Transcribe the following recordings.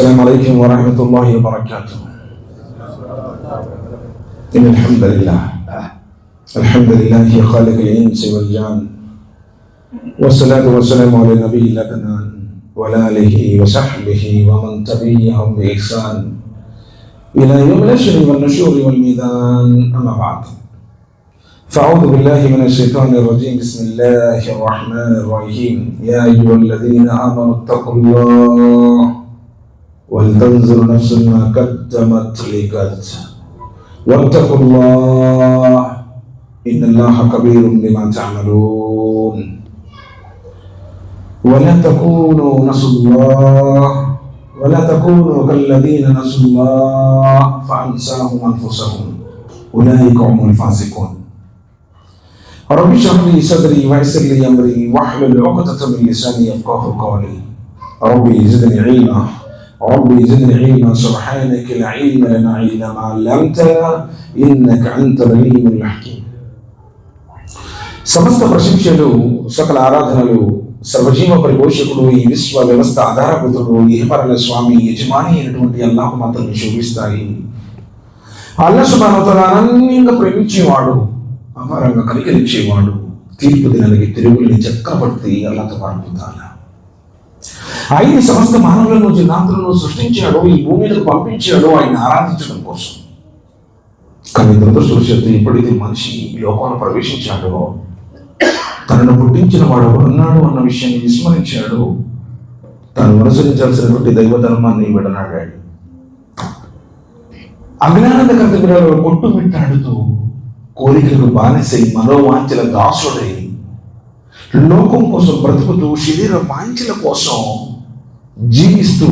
السلام عليكم ورحمة الله وبركاته. إن الحمد لله خالق الإنس والجان، والصلاة والسلام على النبي الأدنان وعلى آله وصحبه ومن تبعهم بإحسان إلى يوم الحشر والنشور والميزان، أما بعد. فأعوذ بالله من الشيطان الرجيم. بسم الله الرحمن الرحيم. يا أيها الذين آمنوا اتقوا الله ولتنظر نفس ما قدمت لغد واتقوا الله إن الله خبير بما تعملون. ولا تكونوا كالذين نسوا الله فأنساهم أنفسهم أولئك هم الفاسقون. رب اشرح لي صدري ويسر لي أمري واحلل عقدة من لساني يفقهوا قولي. ربي زدني علما سبحانك لا علم لنا إلا ما علمتنا إنك أنت العليم الحكيم. సమస్త ప్రశంసలు సకల ఆరాధనలు సర్వజీవ పరిపోషకుడు, ఈ విశ్వ వ్యవస్థ ఆధారభూతుడు, ఇహపరల స్వామి, యజమాని అయినటువంటి అల్లాహ్ మాత్రమే శోభిస్తాయి. అల్లాహ్ సుబ్హానహు వ తఆలా అనన్యంగా ప్రేమించేవాడు, అపారంగా కనికరించేవాడు, తీర్పు దినానికి తిరుగుని చక్రవర్తి అల్లాహ్ తబారక వ తఆలా. ఆయన సమస్త మానవులను జిన్నాంతులను సృష్టించాడు, ఈ భూమికి పంపించాడు ఆయన ఆరాధించడం కోసం. కానీ దురదృష్టవశాత్తు ఎప్పుడైతే మనిషి ఈ లోకంలో ప్రవేశించాడో, తనను పుట్టించిన వాడు ఉన్నాడు అన్న విషయాన్ని విస్మరించాడు, తను అనుసరించాల్సినటువంటి దైవ ధర్మాన్ని విడనాడాడు. అజ్ఞానంద కర్తవ్యాలలో కొట్టుమిట్టాడుతూ, కోరికలకు బానిసై, మనోవాంఛల దాసుడై, లోకం కోసం బ్రతుకుతూ, శరీర వాంఛల కోసం జీవిస్తూ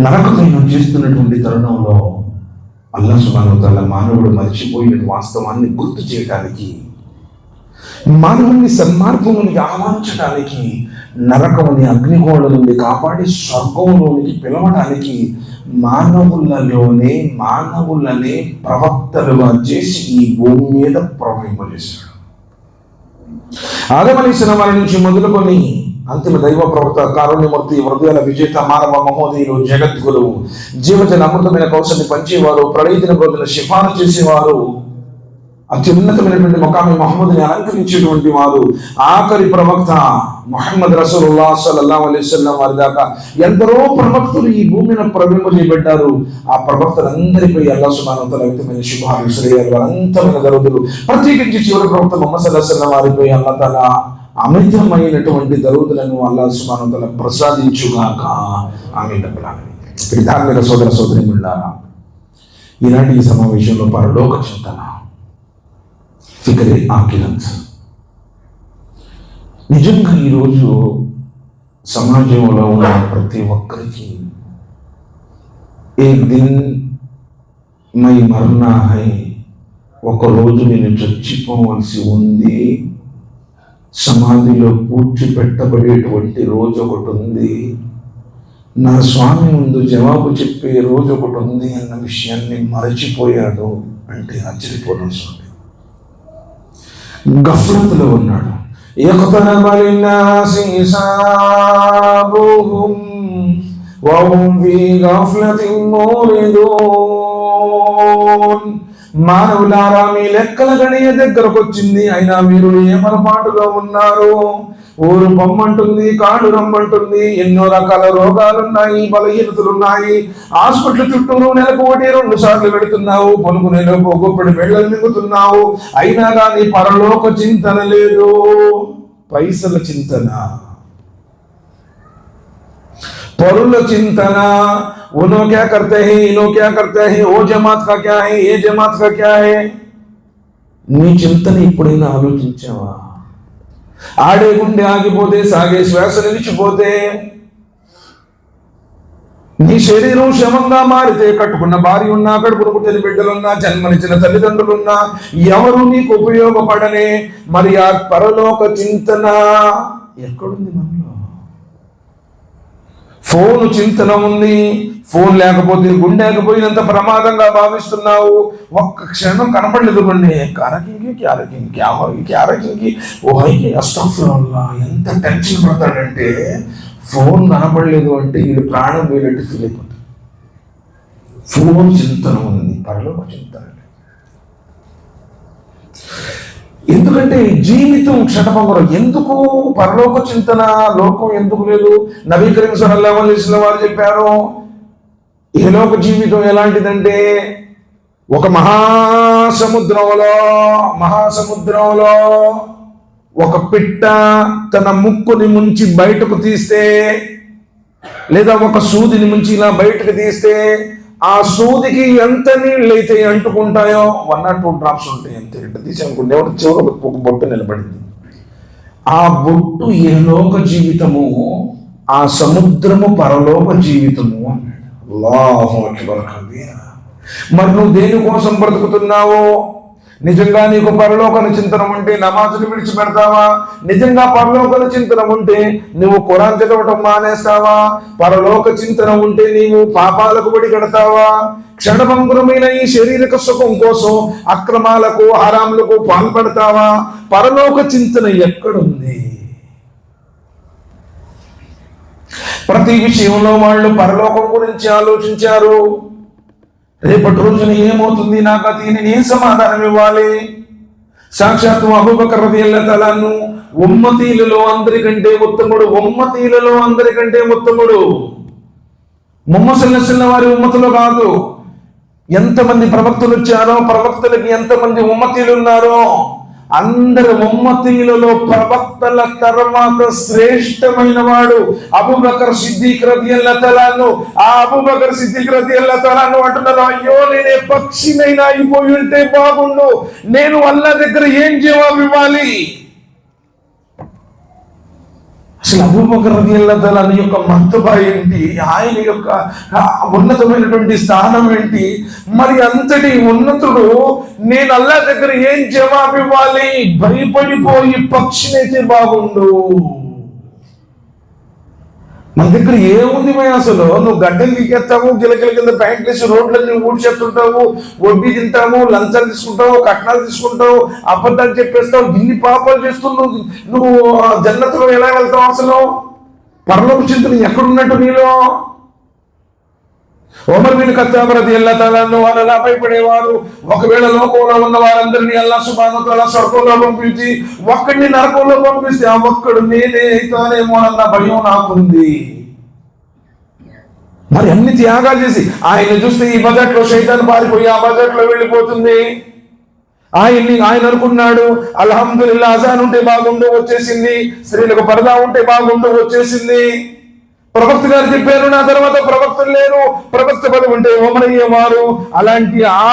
నరకమైన చేస్తున్నటువంటి తరుణంలో అల్లాహ్ సుబ్హానహు వ తఆలా మానవుడు మర్చిపోయిన వాస్తవాన్ని గుర్తు చేయడానికి, మానవుని సన్మార్గంలోనికి ఆహ్వానించడానికి, నరకముని అగ్నిగోళ నుండి కాపాడి స్వర్గంలోనికి పిలవడానికి మానవులనే ప్రవక్తలుగా చేసి ఈ భూమి మీద ప్రవహింపజేశాడు. ఆదం అలైహిస్సలాం వారి నుంచి మొదలుకొని అంతిమ దైవ ప్రవక్త, కారుణ్యమూర్తి, హృదయాల విజేత, మానవ మహోదయులు, జగద్గురువు, జీవజన అమృతమైన కౌశల్ని పంచేవారు, ప్రళయదిన రోజున షిఫాను చేసేవారు, అత్యున్నతమైనటువంటి మకామి మహమ్మద్ని అలంకరించేటువంటి వారు, ఆఖరి ప్రవక్త ముహమ్మద్ రసూలుల్లాహ్ సల్లల్లాహు అలైహి వసల్లం వారి దాకా ఎందరో ప్రవక్తలు ఈ భూమిని ప్రవేశింపజేయబడ్డారు. ఆ ప్రవక్తలందరిపై అల్లాహ్ సుబ్హానహు వ తఆలా వ్యక్తమైన శుభాలు, శ్రేయాలు, అనంతమైన దరుదులు, ప్రత్యేకించి చివరి ప్రవక్త ముహమ్మద్ సల్లల్లాహు అలైహి వసల్లం వారిపై అల్లాహ్ తఆలా అమితమైనటువంటి దరుదులను అల్లాహ్ సుబ్హానహు వ తఆలా ప్రసాదించుగాక. ఆమీన్. ధార్మిక సోదర సోదరీమణులారా, ఈనాటి ఈ సమావేశంలో పరలోక చింతన, ఫిక్రే ఆఖిరత్. నిజంగా ఈరోజు సమాజంలో ఉన్న ప్రతి ఒక్కరికి ఏక్ దిన్ మై మర్నా హై, ఒకరోజు నేను చచ్చిపోవలసి ఉంది, సమాధిలో పూడ్చిపెట్టబడేటువంటి రోజు ఒకటి ఉంది, నా స్వామి ముందు జవాబు చెప్పే రోజు ఒకటి ఉంది అన్న విషయాన్ని మరచిపోయాడు అంటే ఆశ్చర్యపోవడం. స్వామి గఫ్లత్లో ఉన్నాడు. యఖ్తరబ లిన్నాసి హిసాబుహుం వహుం ఫీ గఫ్లతిన్ మురిదూన్. మానవులారా, మీ లెక్కల గడియ దగ్గరకు వచ్చింది, అయినా మీరు ఏ పొరపాటులో ఉన్నారు. ఊరు పొమ్మంటుంది, కాడు రమ్మంటుంది, ఎన్నో రకాల రోగాలున్నాయి, బలహీనతలున్నాయి. హాస్పిటల్ చుట్టూరు నెలకు 1-2 సార్లు పెడుతున్నావు, పొనుకునేలోపు గొప్పటి వెళ్ళలు మింగుతున్నావు, అయినా కానీ పరలోక చింతన లేదు, పైసల చింతన, పరుల చింతన. उन्हों क्या करते हैं, इन्हों क्या करते हैं, वो जमात का क्या है, ये जमात का क्या है. నీ చింతన ఎప్పుడైనా ఆలోచించావా? ఆడే గుండె ఆగిపోతే, సాగే శ్వాస నిలిచిపోతే, నీ శరీరం శవంగా మారితే, కట్టుకున్న భార్య ఉన్నా, కడుపును పుట్టిన బిడ్డలున్నా, జన్మనిచ్చిన తల్లిదండ్రులున్నా ఎవరు నీకు ఉపయోగపడనే. మరి ఆ పరలోక చింతన ఎక్కడుంది మనలో? ఫోన్ చింతన ఉంది, ఫోన్ లేకపోతే గుండెకపోయినంత ప్రమాదంగా భావిస్తున్నావు. ఒక్క క్షణం కనపడలేదు బండి, ఎంత టెన్షన్ పడతాడంటే ఫోన్ కనపడలేదు అంటే వీడు ప్రాణం వేలంటే ఫీల్ అయిపోతుంది. ఫోన్ చింతన ఉంది, పరలోక చింతన. ఎందుకంటే జీవితం క్షణభంగురం. ఎందుకు పరలోక చింతన, లోకం ఎందుకు లేదు? నబీ కరీం సల్లల్లాహు అలైహి వసల్లం వారు చెప్పారు, ఇహలోక జీవితం ఎలాంటిదంటే ఒక మహాసముద్రంలో ఒక పిట్ట తన ముక్కుని ముంచి బయటకు తీస్తే, లేదా ఒక సూదిని ముంచి ఇలా బయటకు తీస్తే ఆ సూదికి ఎంత నీళ్ళైతే అంటుకుంటాయో 1 or 2 drops ఉంటాయి అంతే. ఇట్లా తీసి అనుకుంటే చివరి ఒక బొట్టు నిలబడింది. ఆ బొట్టు ఇహలోక జీవితము, ఆ సముద్రము పరలోక జీవితము అన్నాడు. అల్లాహు అక్బర్ కబీరా. మరి నువ్వు దేనికోసం బ్రతుకుతున్నావో? నిజంగా నీకు పరలోకన చింతన ఉంటే నమాజులు విడిచిపెడతావా? నిజంగా పరలోకన చింతన ఉంటే నువ్వు ఖురాన్ చదవటం మానేస్తావా? పరలోక చింతన ఉంటే నీవు పాపాలకు బడి కడతావా? క్షణభంగురమైన ఈ శారీరక సుఖం కోసం అక్రమాలకు, హరాములకు పాల్పడతావా? పరలోక చింతన ఎక్కడుంది? ప్రతి విషయంలో వాళ్ళు పరలోకం గురించి ఆలోచించారు. రేపటి రోజున ఏమవుతుంది, నా గతి, నేను ఏం సమాధానం ఇవ్వాలి? సాక్షాత్తు అబూబకర్ రలియల్లాహు తఆలా అన్హు ఉమ్మతీలలో అందరికంటే ఉత్తముడు. ముహమ్మద్ సల్లల్లాహు అలైహి వసల్లం వారి ఉమ్మతులు కాదు. ఎంతమంది ప్రవక్తలు వచ్చారో, ప్రవక్తలకి ఎంతమంది ఉమ్మతీలు ఉన్నారో, అందరి ఉమ్మతీలలో ప్రవక్తల తర్వాత శ్రేష్టమైన వాడు అబూబకర్ సిద్దిక్ రలియల్లాహు తఆలా అన్హు. ఆ అబూబకర్ సిద్దిక్ రలియల్లాహు తఆలా అన్హు అంటున్నారు, అయ్యో నేనే పక్షినైనా అయిపోయి ఉంటే బాగుండు, నేను అల్లాహ్ దగ్గర ఏం జవాబు ఇవ్వాలి? అసలు అబూబకర్ రలియల్లాహు తఆలా అన్హు యొక్క మర్తబా ఏంటి? ఆయన యొక్క ఉన్నతమైనటువంటి స్థానం ఏంటి? మరి అంతటి ఉన్నతుడు నేను అల్లాహ్ దగ్గర ఏం జవాబు ఇవ్వాలి? భయపడిపోయి పక్షినైతే బాగుండు. మన దగ్గర ఏముంది భయ? అసలు నువ్వు గడ్డలు గీకేస్తావు, గిలగిల కింద ప్యాంట్లు వేసి రోడ్లన్నీ ఊడ్చేస్తుంటావు, వడ్డీ తింటావు, లంచాలు తీసుకుంటావు, కట్నాలు తీసుకుంటావు, అబద్ధాలు చెప్పేస్తావు, ఇన్ని పాపాలు చేస్తున్నావు. నువ్వు జన్నతులో ఎలా వెళ్తావు? అసలు పరలోక చింతన ఎక్కడున్నట్టు నీలో? ఉమర్ బిన్ ఖత్తాబ్ రలియల్లాహు తఆలా అన్హు వాళ్ళు ఎలా భయపడేవారు? ఒకవేళ లోకంలో ఉన్న వారందరినీ అల్లాహ్ సుబ్హానహు వ తఆలా స్వర్గంలో పంపించి ఒక్కడిని నరకంలో పంపిస్తే ఆ ఒక్కడు నేనే అవుతానేమో అన్న భయం నాకుంది. మరి అన్ని త్యాగాలు చేసి ఆయన చూస్తే ఈ బజెట్లో శైతాన్ పారిపోయి ఆ బజెట్లో వెళ్ళిపోతుంది. ఆయన అనుకున్నాడు, అల్హమ్దులిల్లాహ్ అజాన్ ఉంటే బాగుండు, వచ్చేసింది. స్త్రీలకు పరదా ఉంటే బాగుండు, వచ్చేసింది. ప్రవక్త గారు చెప్పారు, నా తర్వాత ప్రవక్తలు లేరు, ప్రవక్త పదవి ఉంటే ఉమర్ అయ్యేవారు. అలాంటి ఆ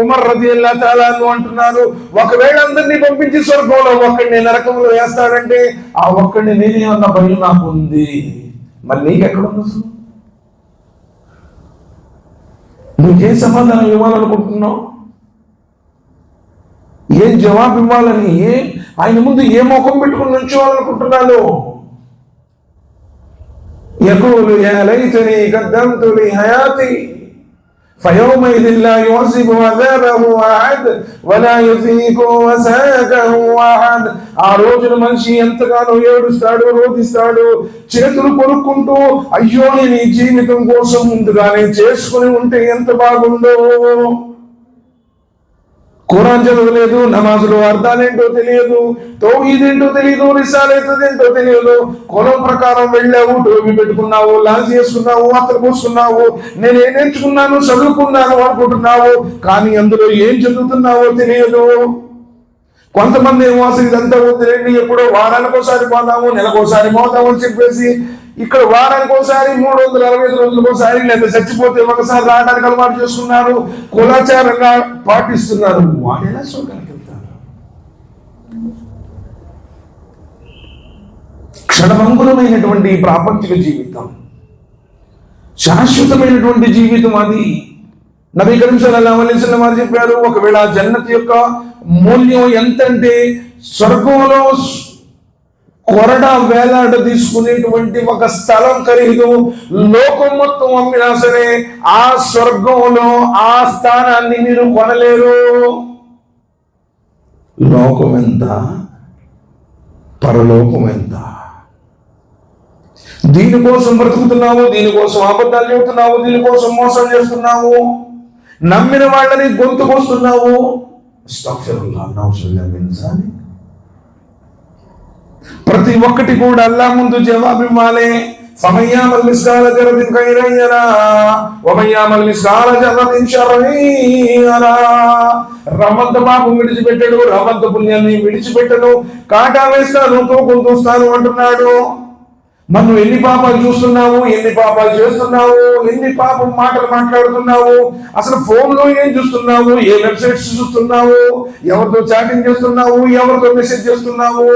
ఉమర్ రలియల్లాహు తఆలా అన్హు అంటున్నారు, ఒకవేళ అందరినీ పంపించి స్వర్గంలో ఒక్కడిని నరకంలో వేస్తాడంటే ఆ ఒక్కడిని నేనేమన్న భయం నాకు ఉంది. మరి నీకెక్కడుంది? అసలు నువ్వేం సమాధానం ఇవ్వాలనుకుంటున్నావు? ఏం జవాబు ఇవ్వాలని, ఆయన ముందు ఏ ముఖం పెట్టుకుని నుంచోవాలనుకుంటున్నాను? يقول يا ليتني قدمت لحياتي فيومئذ لا يعذب عذابه أحد ولا يذيق وثاقه أحد. ఆ రోజున మనిషి ఎంతగానో ఏడుస్తాడు, రోధిస్తాడు, చేతులు కొనుక్కుంటూ, అయ్యో నేను ఈ జీవితం కోసం ముందుగానే చేసుకుని ఉంటే ఎంత బాగుండో. ఖురాన్ చదవలేదు, నమాజులు అర్థాలేంటో తెలియదు, తౌహీద్ ఏంటో తెలియదు, రిసాలత్ ఏంటో తెలియదు. కులం ప్రకారం వెళ్ళావు, టోపీ పెట్టుకున్నావు, లాంజ్ చేసుకున్నావు, అత్తలు పోసుకున్నావు, నేనేం నేర్చుకున్నాను, చదువుకున్నాను అనుకుంటున్నావు, కానీ అందులో ఏం చదువుతున్నావో తెలియదు. కొంతమంది ఏమో అసలు ఇదంతా వద్దులేండి, ఎప్పుడో వారానికి ఒకసారి పోదాము, నెలకోసారి పోదాము అని చెప్పేసి ఇక్కడ వారానికి ఒకసారి, 365 రోజులకు ఒకసారి, లేదా చచ్చిపోతే ఒకసారి రావడానికి అలవాటు చేసుకున్నారు, కులాచారంగా పాటిస్తున్నారు. వాళ్ళు ఎలా స్వర్గానికి వెళ్తారు? క్షణభంగురమైనటువంటి ప్రాపంచిక జీవితం, శాశ్వతమైనటువంటి జీవితం అది. నబీ కరీం సల్లల్లాహు అలైహి వసల్లం వారు చెప్పారు, ఒకవేళ జన్నత్ యొక్క మూల్యం ఎంతంటే స్వర్గంలో కొరడా వేలాడ తీసుకునేటువంటి ఒక స్థలం ఖరీదు లోకం మొత్తం అమ్మినా సరే ఆ స్వర్గంలో ఆ స్థానాన్ని మీరు కొనలేరు. లోకం ఎంత, పరలోకం ఎంత? దీనికోసం బ్రతుకుతున్నావు, దీనికోసం అబద్ధాలు చెబుతున్నావు, దీనికోసం మోసం చేస్తున్నావు, నమ్మిన వాళ్ళని గొంతుకొస్తున్నావు. ప్రతి ఒక్కటి కూడా అల్లా ముందు జవాబు ఇవ్వాలి. ఫమయ్యామల్ మిస్కాల జరదిన్ ఖైరన్ యరా వమయ్యామల్ మిస్కాల జరదిన్ షర్రన్ యరా. రవంత పాపం విడిచిపెట్టడు, రవంత పుణ్యాన్ని విడిచిపెట్టడు, కాటా వేస్తాను, తూకం చూస్తాను అంటున్నాడు. మనం ఎన్ని పాపాలు చూస్తున్నావు, ఎన్ని పాపాలు చేస్తున్నావు, ఎన్ని పాపం మాటలు మాట్లాడుతున్నావు, అసలు ఫోన్ లో ఏం చూస్తున్నావు, ఏ వెబ్సైట్స్ చూస్తున్నావు, ఎవరితో చాటింగ్ చేస్తున్నావు, ఎవరితో మెసేజ్ చేస్తున్నావు.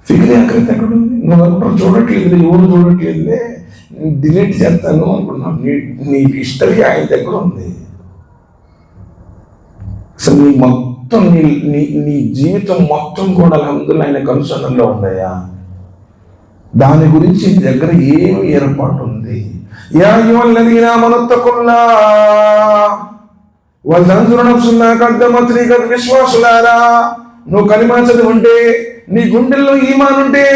ఫిక్రీ అక్కడికి ఎక్కడుంది? నువ్వు అనుకుంటావు చూడట్లేదు, ఎవరు చూడట్లేదులే, డిలీట్ చేస్తాను అనుకున్నావు. నీ హిస్టరీ ఆయన దగ్గర ఉంది. అసలు నీ మొత్తం నీ జీవితం మొత్తం కూడా అందులో ఆయన కన్సర్న్లో ఉందయ్యా. దాని గురించి నీ దగ్గర ఏమి ఏర్పాటు ఉంది? యా అయ్యుహల్లదీనా ఆమనుత్తఖుల్లాహ్ వల్తంజుర్ నఫ్సున్ మా ఖద్దమత్ లిగద్. విశ్వాసులారా, నువ్వు కలిమా చదివుంటే, నీ గుండెల్లో ఈమాన్ ఉంటే,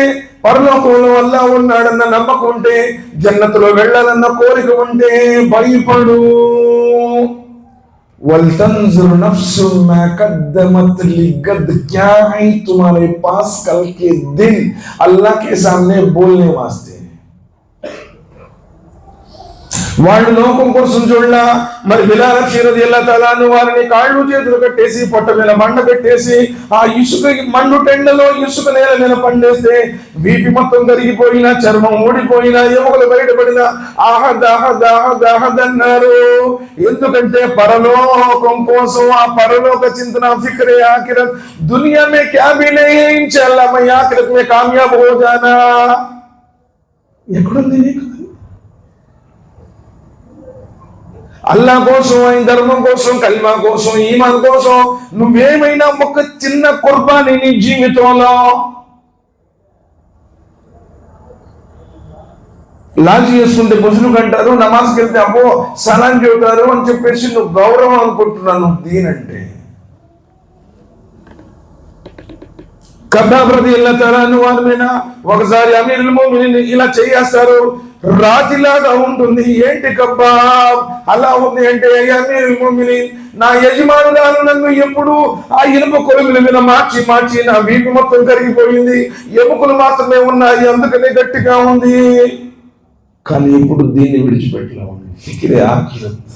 పరలోకంలో అల్లాహ్ ఉన్నాడన్న నమ్మకం ఉంటే, జన్నతులో వెళ్ళాలన్న కోరిక ఉంటే భయపడు. वल्तंजुर नफ्सुन मा कद्दमत लिगद. क्या है तुम्हारे पास कल के दिन अल्लाह के सामने बोलने वास्ते. వాళ్ళు లోకం కోసం చూడలా. మరి బిలాల్ రదియల్లాహు తఆలా అన్హు వారిని కాళ్ళు చేతులు కట్టేసి పొట్ట మీద మండ పెట్టేసి ఆ ఇసుక మండు టెండలో ఇసుక నేల మీద పండేస్తే వీపి మొత్తం కరిగిపోయినా, చర్మం ఊడిపోయినా, ఎముకలు బయటపడినా ఆహద్ ఆహద్ ఆహద్ ఆహద్ అన్నారు. ఎందుకంటే పరలోకం కోసం, ఆ పరలోక చింతన, ఫిక్రే ఆఖిరత్. దునియా మే క్యా భీ నహీ హై, ఇంషాల్లాహ్ మై ఆఖిరత్ మే కామయాబ్ హో జానా. ఎక్కడుంది నీకు? అల్లా కోసం, ఆయన ధర్మం కోసం, కల్మా కోసం, ఈమాన్ కోసం నువ్వేమైనా ఒక చిన్న కుర్బానీ నీ జీవితంలో లాజీ చేసుకుంటే ముస్లిం అంటారు, నమాజ్కి వెళ్తే అబ్బో సలాం చెబుతారు అని చెప్పేసి నువ్వు గౌరవం అనుకుంటున్నాను. దీనంటే కబ్బాబ్ రదియల్లాహు తఆలా అన్హు వారి మీద ఒకసారి అమీరుల్ ముమినీన్ ఇలా చేయేస్తారు. రాతిలాగా ఉంటుంది. ఏంటి కబ్బాబ్ అలా ఉంది అంటే, అమీరుల్ ముమినీన్, నా యజమానురాలు నన్ను ఎప్పుడు ఆ ఇనుప కొలుముల మీద మార్చి మార్చి నా వీపు మొత్తం కరిగిపోయింది, ఎముకలు మాత్రమే ఉన్నాయి, అందుకనే గట్టిగా ఉంది. కానీ ఇప్పుడు దీన్ని విడిచిపెట్టలే ఉంది. ఫిక్రే ఆఖిరత్.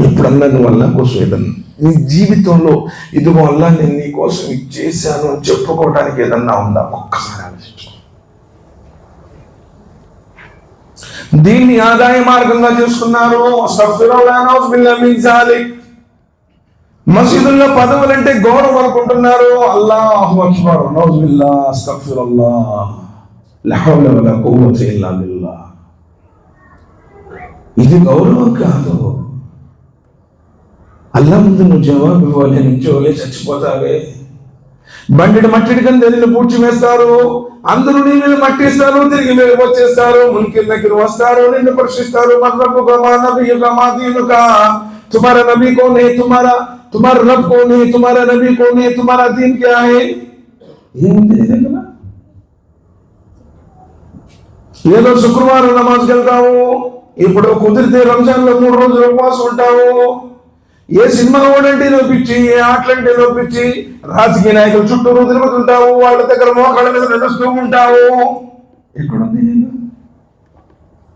ఎప్పుడన్నా నువ్వు అల్లాహ్ కోసం ఏదన్నా నీ జీవితంలో ఇదిగో అల్లాహ్ నేను నీ కోసం ఇది చేశాను అని చెప్పుకోవడానికి ఏదన్నా ఉందా? ఒక్కసారి ఆలోచించు. దీన్ని ఆదాయ మార్గంగా చేసుకున్నారు. మసీదుల్లో పదవులంటే గౌరవం అనుకుంటున్నారు. అల్లాహు అక్బర్, నౌజుబిల్లాహ్, అస్తగ్ఫిరుల్లాహ్, లా హౌల వలా కువ్వత ఇల్లా బిల్లాహ్. ఇది గౌరవం కాదు. అల్లా ముందు నువ్వు జవాబు ఇవ్వాలి. నుంచోలే చచ్చిపోతావే. బండిని మట్టిడి కింద నిన్ను పూడ్చి వేస్తారు, అందరూ నీ మీద మట్టిస్తారు, తిరిగి మీద వచ్చేస్తారు, మున్కిర్ దగ్గర వస్తారు, నిన్ను ప్రశ్నిస్తారు. మర్రబ్బుక మా నబియుక మా దీనుక, తుమారా నబీ కౌన్ హై, తుమారా రబ్ కౌన్ హై, తుమారా నబీ కౌన్ హై, తుమారా దీన్ క్యా హై. ఏదో శుక్రవారం నమాజ్కి వెళ్తావు, ఇప్పుడు కుదిరితే రంజాన్ లో 3 రోజులు ఉపవాసం ఉంటావు. ఏ సినిమా ఓడంటే నొప్పించి, ఏ ఆటలంటే నొప్పించి, రాజకీయ నాయకుల చుట్టూ తిరుగుతుంటావు, వాళ్ళ దగ్గర మోకాళ్ళ మీద నడుస్తూ ఉంటావు. ఎక్కడుంది నేను?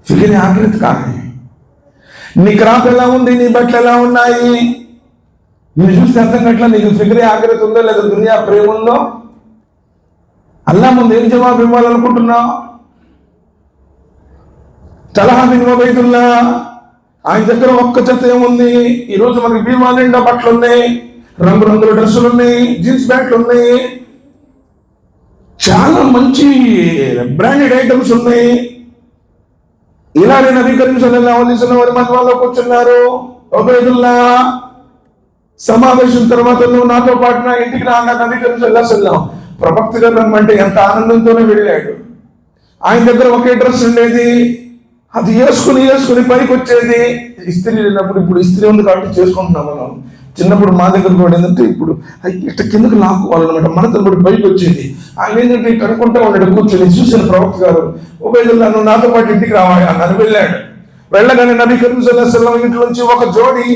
ఫిక్రే ఆఖిరత్ కానీ. నీ క్రాప్ ఎలా ఉంది, నీ బట్టలు ఎలా ఉన్నాయి, నేను చూస్తే అర్థం కట్లా నీకు ఫిక్రే ఆఖిరత్ ఉందో లేదా దునియా ప్రేమ ఉందో. అల్లా ముందు ఏం జవాబు ఇవ్వాలనుకుంటున్నావు? తల్హా బిన్ ఉబైదుల్లా, ఆయన దగ్గర ఒక్క జత ఏముంది? ఈరోజు మనకి బీమా నిండా బట్టలు ఉన్నాయి, రంగురంగుల డ్రెస్సులు ఉన్నాయి, జీన్స్ ప్యాంట్లు ఉన్నాయి, చాలా మంచి బ్రాండెడ్ ఐటమ్స్ ఉన్నాయి. ఇలానే నబీ కరీం సల్లల్లాహు అలైహి వసల్లం వారి మజ్మాలో కూర్చున్నారు. ఉబైదుల్లా, సమావేశం తర్వాత నువ్వు నాతో పాటు నా ఇంటికి రా అన్న నబీ కరీం సల్లల్లాహు అలైహి వసల్లం. ప్రవక్త గారు రమ్మంటే ఎంత ఆనందంతోనే వెళ్ళాడు. ఆయన దగ్గర ఒకే డ్రెస్ ఉండేది, అది వేసుకుని పైకి వచ్చేది. ఇస్త్రీ లేనప్పుడు, ఇప్పుడు ఇస్త్రీ ఉంది కాబట్టి చేసుకుంటున్నాం మనం. చిన్నప్పుడు మా దగ్గర కూడా ఏంటంటే ఇప్పుడు ఇట్లా కిందకు లాక్కోవాలన్నమాట, మనతో కూడా బయటకు వచ్చేది. ఆయన ఏంటంటే ఇట్లా అనుకుంటా ఉన్నాడు కూర్చొని. చూసిన ప్రవక్త గారు ఉబైదుల్లా నువ్వు నాతో పాటు ఇంటికి రావాలి అన్నాను. వెళ్ళాడు. వెళ్ళగానే నబీ కరీం సల్లల్లాహు అలైహి వసల్లం ఇంట్లో నుంచి ఒక జోడి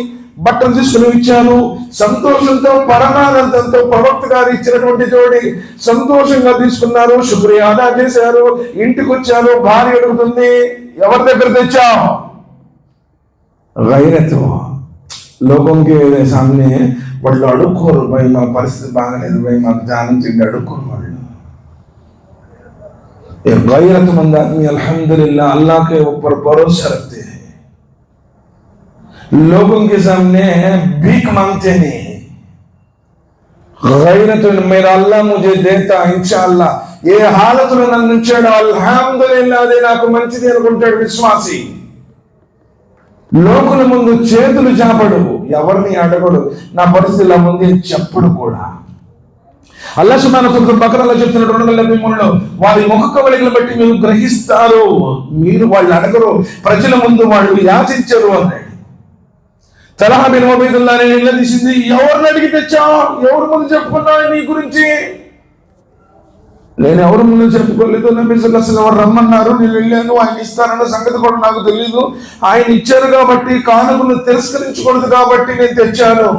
బట్టలు తీసుకుని ఇచ్చాను. సంతోషంతో పరమానందంతో ప్రవక్త గారు ఇచ్చినటువంటి జోడి సంతోషంగా తీసుకున్నారు, శుక్రియా అదా చేశారు. ఇంటికి వచ్చారు. భార్య అడుగుతుంది, ఎవరి దగ్గర తెచ్చావు? గైరత్ లోకం కే సామనే వాళ్ళు అడుక్కోరు, భయ్ మా పరిస్థితి బాగాలేదు, భయ్ మాకు జానం చెంది అడుక్కోరు వాళ్ళు. गैरतमंद आदमी अल्हम्दुलिल्लाह अल्लाह के ऊपर भरोसा रखते हैं, लोगों के सामने भीख मांगते नहीं। गैरत मेरा अल्लाह मुझे देता इंशाअल्लाह, ये हालत में नन्नु ఉంచాడు అల్హమ్దులిల్లాహ్ అదే నాకు మంచిది అనుకుంటాడు విశ్వాసి. లోకుల ముందు చేతులు చాపడు, ఎవరిని అడగడు, నా పరిస్థితి ఇలా ఉంది చెప్పడు కూడా. అల్లాహ్ సుబ్హానహు వ తఆలా బకరాలో చెప్తున్నాడు 273లో, వారి ముఖ కవళికలను బట్టి మీరు గ్రహిస్తారు, మీరు వాళ్ళు అడగరు, ప్రజల ముందు వాళ్ళు యాచించరు అన్నాడు. తల్హా బిన్ ఉబైదుల్లాహ్ ని నిలదీసింది, ఎవరిని అడిగి తెచ్చావు, ఎవరి ముందు చెప్పుకున్నావు నీ గురించి? నేను ఎవరి ముందు చెప్పుకోలేదు, నబీ సల్లల్లాహు అలైహి వసల్లం రమ్మన్నారు, నేను వెళ్ళాను, ఆయన ఇస్తారన్న సంగతి కూడా నాకు తెలియదు, ఆయన ఇచ్చారు కాబట్టి కానుకను తిరస్కరించకూడదు కాబట్టి నేను తెచ్చాను.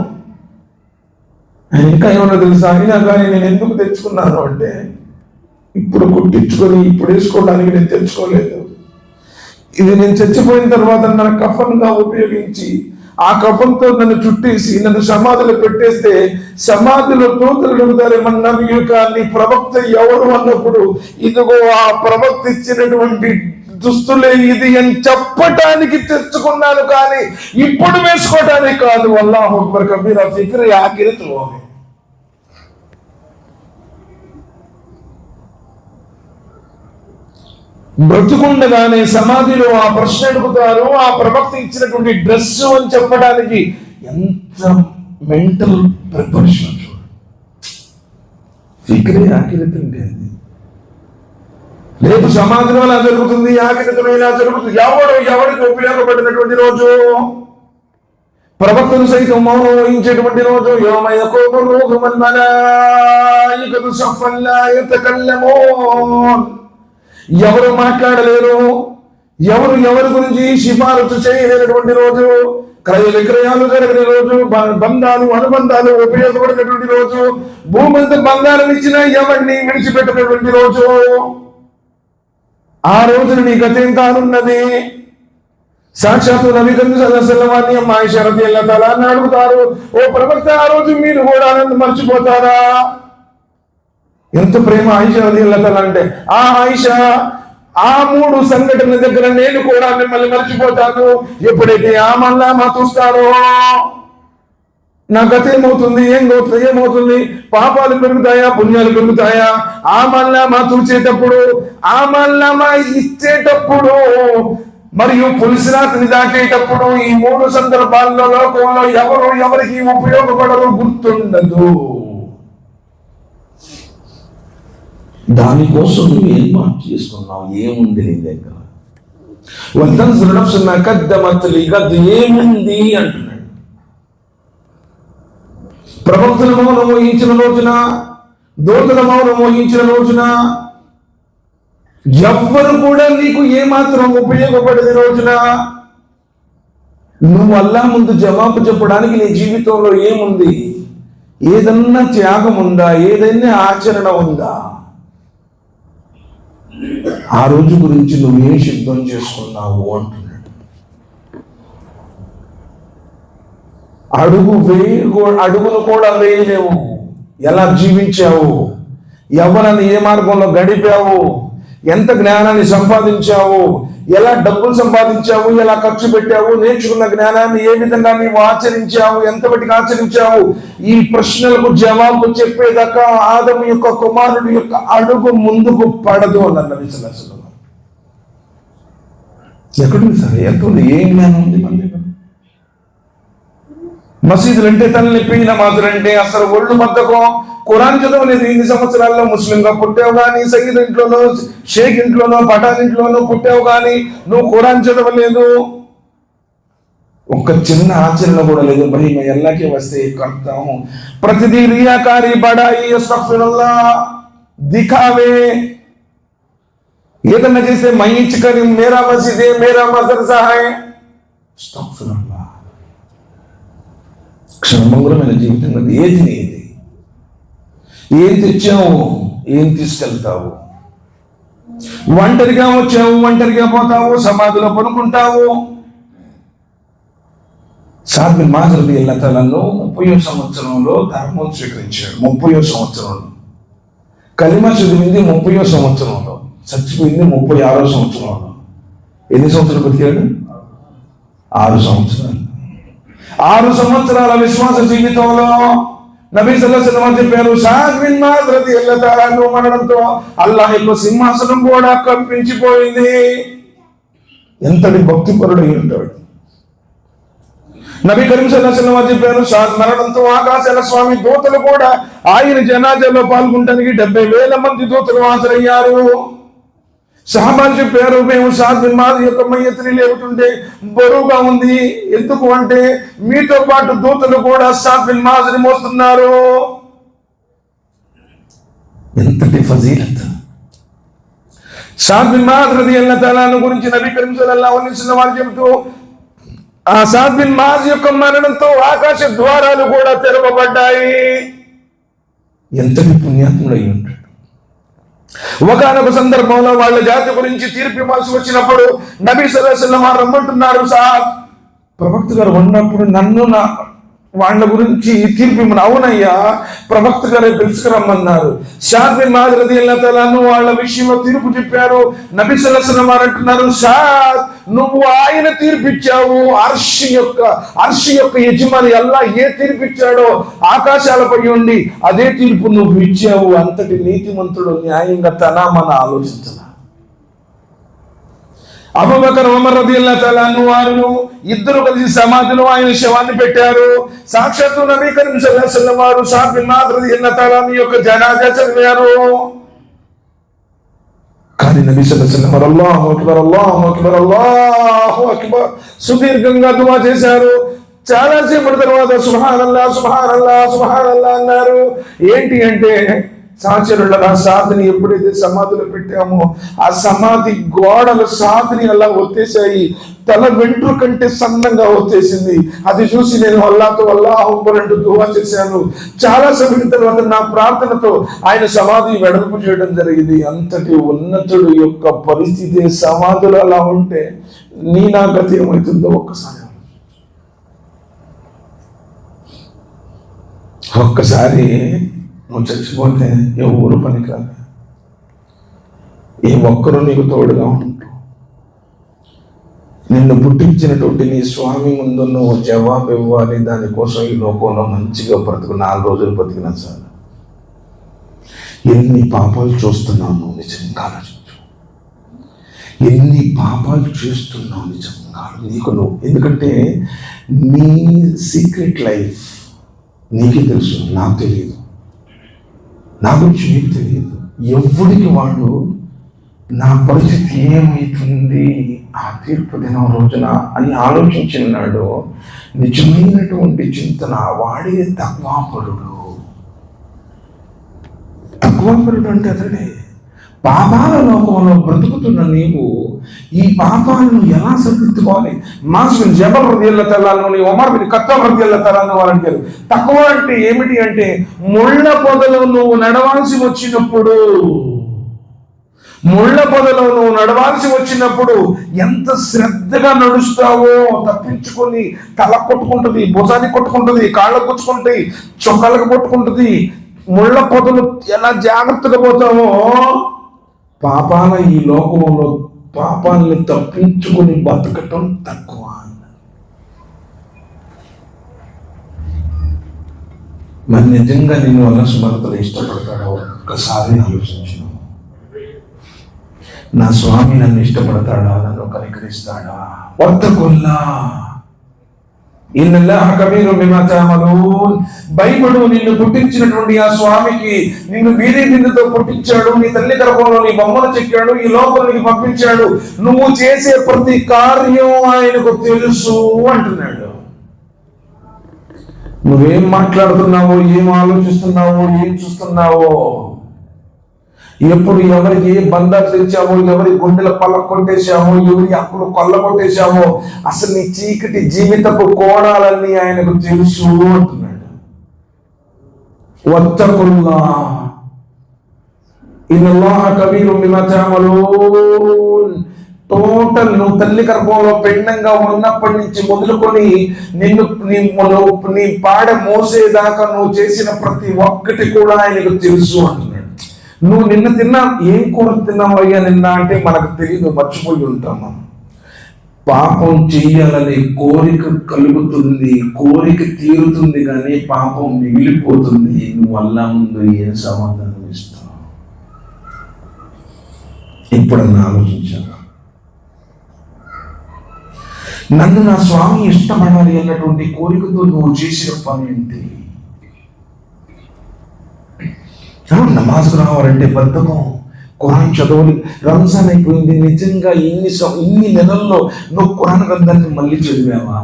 ఇంకా ఏమన్నా తెలుసా, అయినా కానీ నేను ఎందుకు తెచ్చుకున్నాను అంటే, ఇప్పుడు కుట్టించుకొని ఇప్పుడు వేసుకోవడానికి నేను తెచ్చుకోలేదు, ఇది నేను చచ్చిపోయిన తర్వాత నన్ను కఫన్గా ఉపయోగించి ఆ కఫన్తో నన్ను చుట్టేసి నన్ను సమాధిలో పెట్టేస్తే సమాధిలో తోతలు అడుగుతారేమన్నా నీ ప్రవక్త ఎవరు అన్నప్పుడు, ఇదిగో ఆ ప్రవక్త ఇచ్చినటువంటి దుస్తులే ఇది అని చెప్పటానికి తెచ్చుకున్నాను, కానీ ఇప్పుడు వేసుకోవటానికి కాదు. అల్లాహు అక్బర్ కబీరా ఫిక్ర్ ఆఖిరత్ హోగే. బ్రతుకుండగానే సమాధిలో ఆ ప్రశ్న అడుగుతారు, ఆ ప్రవక్త ఇచ్చినటువంటి డ్రెస్ అని చెప్పడానికి ఎంత మెంటల్ ప్రిపరేషన్ చూడు. ఫిక్రే ఆఖిరత్ అంటే అది. రేపు సమాధిలో ఎలా జరుగుతుంది, ఆఖిరతలో ఎలా జరుగుతుంది, ఎవరికి ఉపయోగపడినటువంటి రోజు, ప్రవక్తను సైతం మౌనం వహించేటువంటి రోజు. యౌమ యకూము రూహు వల్ మలాయికతు సఫ్ఫన్ లా యతకల్లమూన్, ఎవరు మాట్లాడలేరు, ఎవరి గురించి సిఫారసు చేయలేనటువంటి రోజు, క్రయ విక్రయాలు జరిగిన రోజు, బంధాలు అనుబంధాలు ఉపయోగపడినటువంటి రోజు, భూమంత బంగారం ఇచ్చిన ఎవరిని విడిచిపెట్టినటువంటి రోజు. ఆ రోజున నీ గతి ఎంత అనున్నది. సాక్షాత్తు నబీ కరీం సల్లల్లాహు అలైహి వసల్లం వారిని ఆయిషా రదియల్లాహు తఆలా అన్హా అడుగుతారు, ఓ ప్రవక్త ఆ రోజు మీరు కూడా నన్ను మర్చిపోతారా? ఎంత ప్రేమ ఆయిషా రదియల్లాహు తఆలా అంటే, ఆ ఆయిషా ఆ 3 సంఘటనల దగ్గర నేను కూడా మిమ్మల్ని మర్చిపోతాను. ఎప్పుడైతే ఆ మళ్ళా మా చూస్తారో నా గత ఏమవుతుంది, ఏమవుతుంది, పాపాలు పెరుగుతాయా, పుణ్యాలు పెరుగుతాయా? ఆ మళ్ళా మా చూచేటప్పుడు, ఆ మళ్ళా మా ఇచ్చేటప్పుడు, మరియు పులిసిరాతిని దాటేటప్పుడు, ఈ 3 సందర్భాల్లో లోకంలో ఎవరికి ఉపయోగపడరు, గుర్తుండదు. దానికోసం నువ్వు ఏం మార్పు చేసుకున్నావు, ఏముంది నీ దగ్గర? ఏముంది అంటున్నాడు. ప్రవక్తల మౌనం వహించిన రోజున, దూతల మౌనం వహించిన రోజున, ఎవ్వరు కూడా నీకు ఏమాత్రం ఉపయోగపడని రోజున, నువ్వు అల్లాహ్ ముందు జవాబు చెప్పడానికి నీ జీవితంలో ఏముంది? ఏదన్నా త్యాగం ఉందా? ఏదైనా ఆచరణ ఉందా? ఆ రోజు గురించి నువ్వేం సిద్ధం చేసుకున్నావు అంటున్నాడు. అడుగును కూడా వేయలేవు. ఎలా జీవించావు, ఎవరని ఏ మార్గంలో గడిపావు, ఎంత జ్ఞానాన్ని సంపాదించావు, ఎలా డబ్బులు సంపాదించావు, ఎలా ఖర్చు పెట్టావు, నేర్చుకున్న జ్ఞానాన్ని ఏ విధంగా నీవు ఆచరించావు, ఎంతవరకు ఆచరించావు, ఈ ప్రశ్నలకు జవాబు చెప్పేదాకా ఆదము యొక్క కుమారుడు యొక్క అడుగు ముందుకు పడదు అన్నారు నబీ సల్లల్లాహు అలైహి వసల్లం. ఎక్కడుంది సార్, ఎంత ఉంది, ఏం జ్ఞానం ఉంది మన దగ్గర? మసీదులు అంటే తలనొప్పి, నమాజులు అంటే అసలు ఒళ్ళు బద్ధకం, ఖురాన్ చదవలేదు. 8 సంవత్సరాల్లో ముస్లింగా పుట్టావు కానీ, సయ్యిద్ ఇంట్లోనో, షేక్ ఇంట్లోనో, పఠాన్ ఇంట్లోనో పుట్టావు కానీ నువ్వు ఖురాన్ చదవలేదు. ఒక్క చిన్న ఆచరణ కూడా లేదు. భయ్ मैं अल्लाह के वास्ते करता हूं. प्रतिदिन रियाकारी बड़ाई अस्तगफिरुल्लाह दिखावे ఏదన్నా చేస్తే మయించుకొని మేరా మసీదే మేరా మదర్సా హై అస్తగఫిరుల్లాహ్. క్షణభంగురమైన జీవితం అది. ఏది నీది? ఏం తెచ్చావు? ఏం తీసుకెళ్తావు? ఒంటరిగా వచ్చావు, ఒంటరిగా పోతావు, సమాధిలో పడుకుంటావు. సాద్ బిన్ మాజ్ రలియల్లాహు తఆలా 30వ సంవత్సరంలో ధర్మం స్వీకరించాడు. 30వ సంవత్సరంలో కలిమా చదివింది 30వ సంవత్సరంలో, చచ్చిపోయింది 36వ సంవత్సరంలో. ఎన్ని సంవత్సరాలు బతికాడు? 6 సంవత్సరాలు. 6 సంవత్సరాల విశ్వాస జీవితంలో నబీ సల్లల్లాహు అలైహి వసల్లం చెప్పారు, సాద్ బిన్ మాజ్ రలియల్లాహు తఆలా మరణంతో అల్లాహ్ యొక్క సింహాసనం కూడా కంపించిపోయింది. ఎంతటి భక్తిపరుడై ఉంటాడు. నబీ కరీం సల్లల్లాహు అలైహి వసల్లం చెప్పారు, సాద్ మరణంతో ఆకాశాల స్వామి దూతలు కూడా ఆయన జనాజాలో పాల్గొనడానికి 70,000 మంది దూతలు హాజరయ్యారు. సహాబాలు చెప్పారు, మేము సాద్ బిన్ మాజ్ యొక్క మయ్యత్ని లేపుతుంటే బరువుగా ఉంది. ఎందుకు అంటే మీతో పాటు దూతలు కూడా సాద్ బిన్ మాజ్ని మోస్తున్నారు. ఎంతటి ఫజీలత్! సాద్ బిన్ మాజ్ రలియల్లాహు తఆలా గురించి నబీ కరీం సల్లల్లాహు అలైహి వసల్లం వారు చెబుతూ, ఆ సాద్ బిన్ మాజ్ యొక్క మరణంతో ఆకాశ ద్వారాలు కూడా తెరవబడ్డాయి. ఎంతటి పుణ్యాత్ముడై ఉంటాడు. ఒకనొక సందర్భంలో వాళ్ళ జాతి గురించి తీర్పు ఇవ్వాల్సి వచ్చినప్పుడు నబీ సల్లల్లాహు అలైహి వసల్లం రమ్మంటున్నారు. సాద్, ప్రవక్త గారు ఉన్నప్పుడు నన్ను వాళ్ళ గురించి తీర్పు ఇవ్వను. అవునయ్యా, ప్రవక్త గారు పిలుచుకురమ్మన్నారు. సాద్ బిన్ మాజ్ రలియల్లాహు తఆలా వాళ్ళ విషయంలో తీర్పు చెప్పారు. నబీ సల్లల్లాహు అలైహి వసల్లం అంటున్నారు, సాద్, నువ్వు ఆయన తీర్పిచ్చావు. అర్ష్ యొక్క యజమాని అల్లాహ్ ఏ తీర్పిచ్చాడో ఆకాశాలపై ఉండి అదే తీర్పు నువ్వు ఇచ్చావు. అంతటి నీతిమంతుడు న్యాయంగా మన ఆలోచించాల. అబూబకర్ ఉమర్ రలియల్లాహు తఆలా వారు ఇద్దరు కలిసి సమాధిలో ఆయన శవాన్ని పెట్టారు. సాక్షాత్తు నబీ కరీం సల్లల్లాహు అలైహి వసల్లం వారు సాద్ బిన్ మాజ్ రలియల్లాహు తఆలా యొక్క జనాజా చదివారు. కానీ నబీ సల్లల్లాహు అలైహి వసల్లం అల్లాహు అక్బర్ అల్లాహు అక్బర్ అల్లాహు అక్బర్ సుదీర్ఘంగా దుఆ చేశారు. చాలా సేపటి తర్వాత సుబ్హానల్లాహ్ సుబ్హానల్లాహ్ సుబ్హానల్లాహ్ అన్నారు. ఏంటి అంటే, సహచరులారా, సాద్ని ఎప్పుడైతే సమాధిలో పెట్టామో ఆ సమాధి గోడలు సాద్ని అలా ఒత్తేసాయి. తల వెంట్రు కంటే సన్నంగా ఒత్తేసింది. అది చూసి నేను అల్లాహ్తో అల్లాహు అక్బర్ అంటూ దుఆ చేశాను. చాలా సమయం తర్వాత నా ప్రార్థనతో ఆయన సమాధి వెడల్పు చేయడం జరిగింది. అంతటి ఉన్నతుడు యొక్క పరిస్థితి సమాధులు అలా ఉంటే నీ నా గతి ఏమవుతుందో ఒక్కసారి నువ్వు చచ్చిపోతే ఎవరు పనికిరాదు. ఏ ఒక్కరు నీకు తోడుగా ఉంటారు. నిన్ను పుట్టించినటువంటి నీ స్వామి ముందు నువ్వు జవాబు ఇవ్వాలి. దానికోసం ఈ లోకంలో మంచిగా బ్రతుకు. 4 రోజులు బతికినా సార్. ఎన్ని పాపాలు చూస్తున్నావు నిజంగా ఆలోచించు. ఎన్ని పాపాలు చేస్తున్నావు నిజంగా నీకు నువ్వు. ఎందుకంటే నీ సీక్రెట్ లైఫ్ నీకే తెలుసు, నాకు తెలియదు. నా గురించి నీకు తెలియదు. ఎవరికి వాడు నా పరిస్థితి ఏమవుతుంది ఆ తీర్పు దినం రోజున అని ఆలోచించినాడు. నిజమైనటువంటి చింతన వాడే తక్వాపరుడు. తక్వాపరుడు అంటే అతడే. పాపాల లోకంలో బ్రతుకుతున్న నీవు ఈ పాపాలను ఎలా సరిదిద్దుకోవాలి? Mass bin జబల్ రలియల్లాహు తఆలా Umar bin Khattab రలియల్లాహు తఆలా వారు అంటారు, తక్కువ అంటే ఏమిటి అంటే ముళ్ళ పొదలో నువ్వు నడవాల్సి వచ్చినప్పుడు ఎంత శ్రద్ధగా నడుస్తావో. తప్పించుకొని తల కొట్టుకుంటుంది, భుజాన్ని కొట్టుకుంటుంది, కాళ్ళకు కొట్టుకుంటాయి, చొక్కాలకు కొట్టుకుంటుంది. ముళ్ళ పొదలు ఎలా జాగ్రత్తగా పోతావో పాపాల ఈ లోకంలో పాపాలని తప్పించుకొని బతకటం తక్కువ. మరి నిజంగా నేను వల్ల సుమతలు ఇష్టపడతాడో ఒక్కసారి ఆలోచించు. నా స్వామి నన్ను ఇష్టపడతాడా? నన్ను కనికరిస్తాడా? వద్దకుల్లా ఇన్నల్లాహ కబీరున్ బిమా తఅమలూన్. భయపడు, నిన్ను పుట్టించినటువంటి ఆ స్వామికి, నిన్ను వీధి బిందుతో పుట్టించాడు, నీ తల్లి గర్భంలో నీ బొమ్మను చెక్కాడు, ఈ లోపలికి పంపించాడు, నువ్వు చేసే ప్రతి కార్యం ఆయనకు తెలుసు అంటున్నాడు. నువ్వేం మాట్లాడుతున్నావో, ఏం ఆలోచిస్తున్నావో, ఏం చూస్తున్నావో, ఎప్పుడు ఎవరికి ఏ బంధాలు తెచ్చామో, ఎవరి గుండెల పళ్ళ కొట్టేశామో, ఎవరి అప్పులు కొల్ల కొట్టేశామో, అసలు నీ చీకటి జీవితపు కోణాలన్నీ ఆయనకు తెలుసు అంటున్నాడు. వత్తకుల్లాహ్ ఇన్నల్లాహ కబీరున్ బిమా తఅమలూన్. టోటల్ నువ్వు తల్లి గర్భంలో పెండంగా ఉన్నప్పటి నుంచి మొదలుకొని నీ పాడ మోసేదాకా నువ్వు చేసిన ప్రతి ఒక్కటి కూడా ఆయనకు తెలుసు అంటున్నాడు. నువ్వు నిన్న తిన్నా, ఏం కూర తిన్నావయ్యా నిన్న అంటే మనకు తెలియదు, మర్చిపోయి ఉంటాము. పాపం చెయ్యాలనే కోరిక కలుగుతుంది, కోరిక తీరుతుంది, కానీ పాపం మిగిలిపోతుంది. నువ్వు అల్లా ముందు ఏం సమాధానం ఇస్తావు? ఎప్పుడన్నా ఆలోచించాను, నన్ను నా స్వామి ఇష్టపడాలి అన్నటువంటి కోరికతో నువ్వు చేసిన పని ఏంటి? నమాజ్కు రావాలంటే బద్ధకం, ఖురాన్ చదవాలి. రంజాన్ అయిపోయింది, నిజంగా ఇన్ని నెలల్లో నువ్వు ఖురాన్ గ్రంథాన్ని మళ్ళీ చదివావా?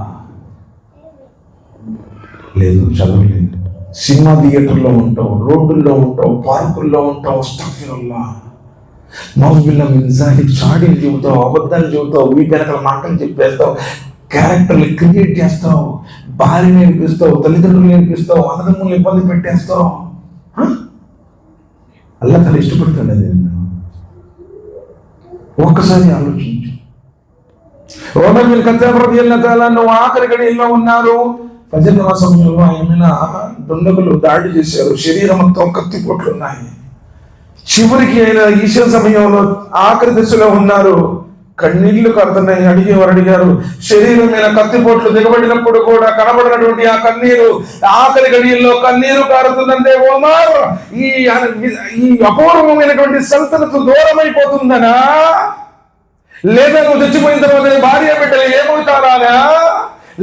లేదు, చదవలేదు. సినిమా థియేటర్లో ఉంటావు, రోడ్డుల్లో ఉంటావు, పార్కుల్లో ఉంటావు, అస్తగ్ఫిరుల్లాహ్ నౌజుబిల్లాహ్ మిన్ జాలిక్, చాడీలు చెబుతావు, అబద్ధాలు చెబుతావు, వీటి వెనకాల మాటలు చెప్పేస్తావు, క్యారెక్టర్లు క్రియేట్ చేస్తావు, భార్య నేర్పిస్తావు, తల్లిదండ్రులు నేర్పిస్తావు, అన్నదమ్ములు ఇబ్బంది పెట్టేస్తావు. అల్లా తల ఇష్టపడతాడు అది. ఒక్కసారి ఆలోచించు. ఉమర్ బిన్ ఖత్తాబ్ రలియల్లాహు తఆలా నువ్వు ఆఖరి గడియల్లో ఉన్నారు. ఫజర్ నమాజ్ సమయంలో ఆయన మీద దుండగులు దాడి చేశారు, శరీరం మొత్తం కత్తిపోట్లు ఉన్నాయి. చివరికి ఆయన ఈశా సమయంలో ఆఖరి దశలో ఉన్నారు, కన్నీళ్లు కడుతున్నాయి. అడిగారు, శరీరం మీద కత్తిపోట్లు దిగబడినప్పుడు కూడా కనబడినటువంటి ఆ కన్నీరు ఆఖరి గడియల్లో కన్నీరు కారుతుందంటే ఉమర్ ఈ అపూర్వమైనటువంటి సల్తనతు దూరమైపోతుందనా, లేదా నువ్వు చచ్చిపోయిన తర్వాత భార్య బిడ్డలు ఏమవుతారా,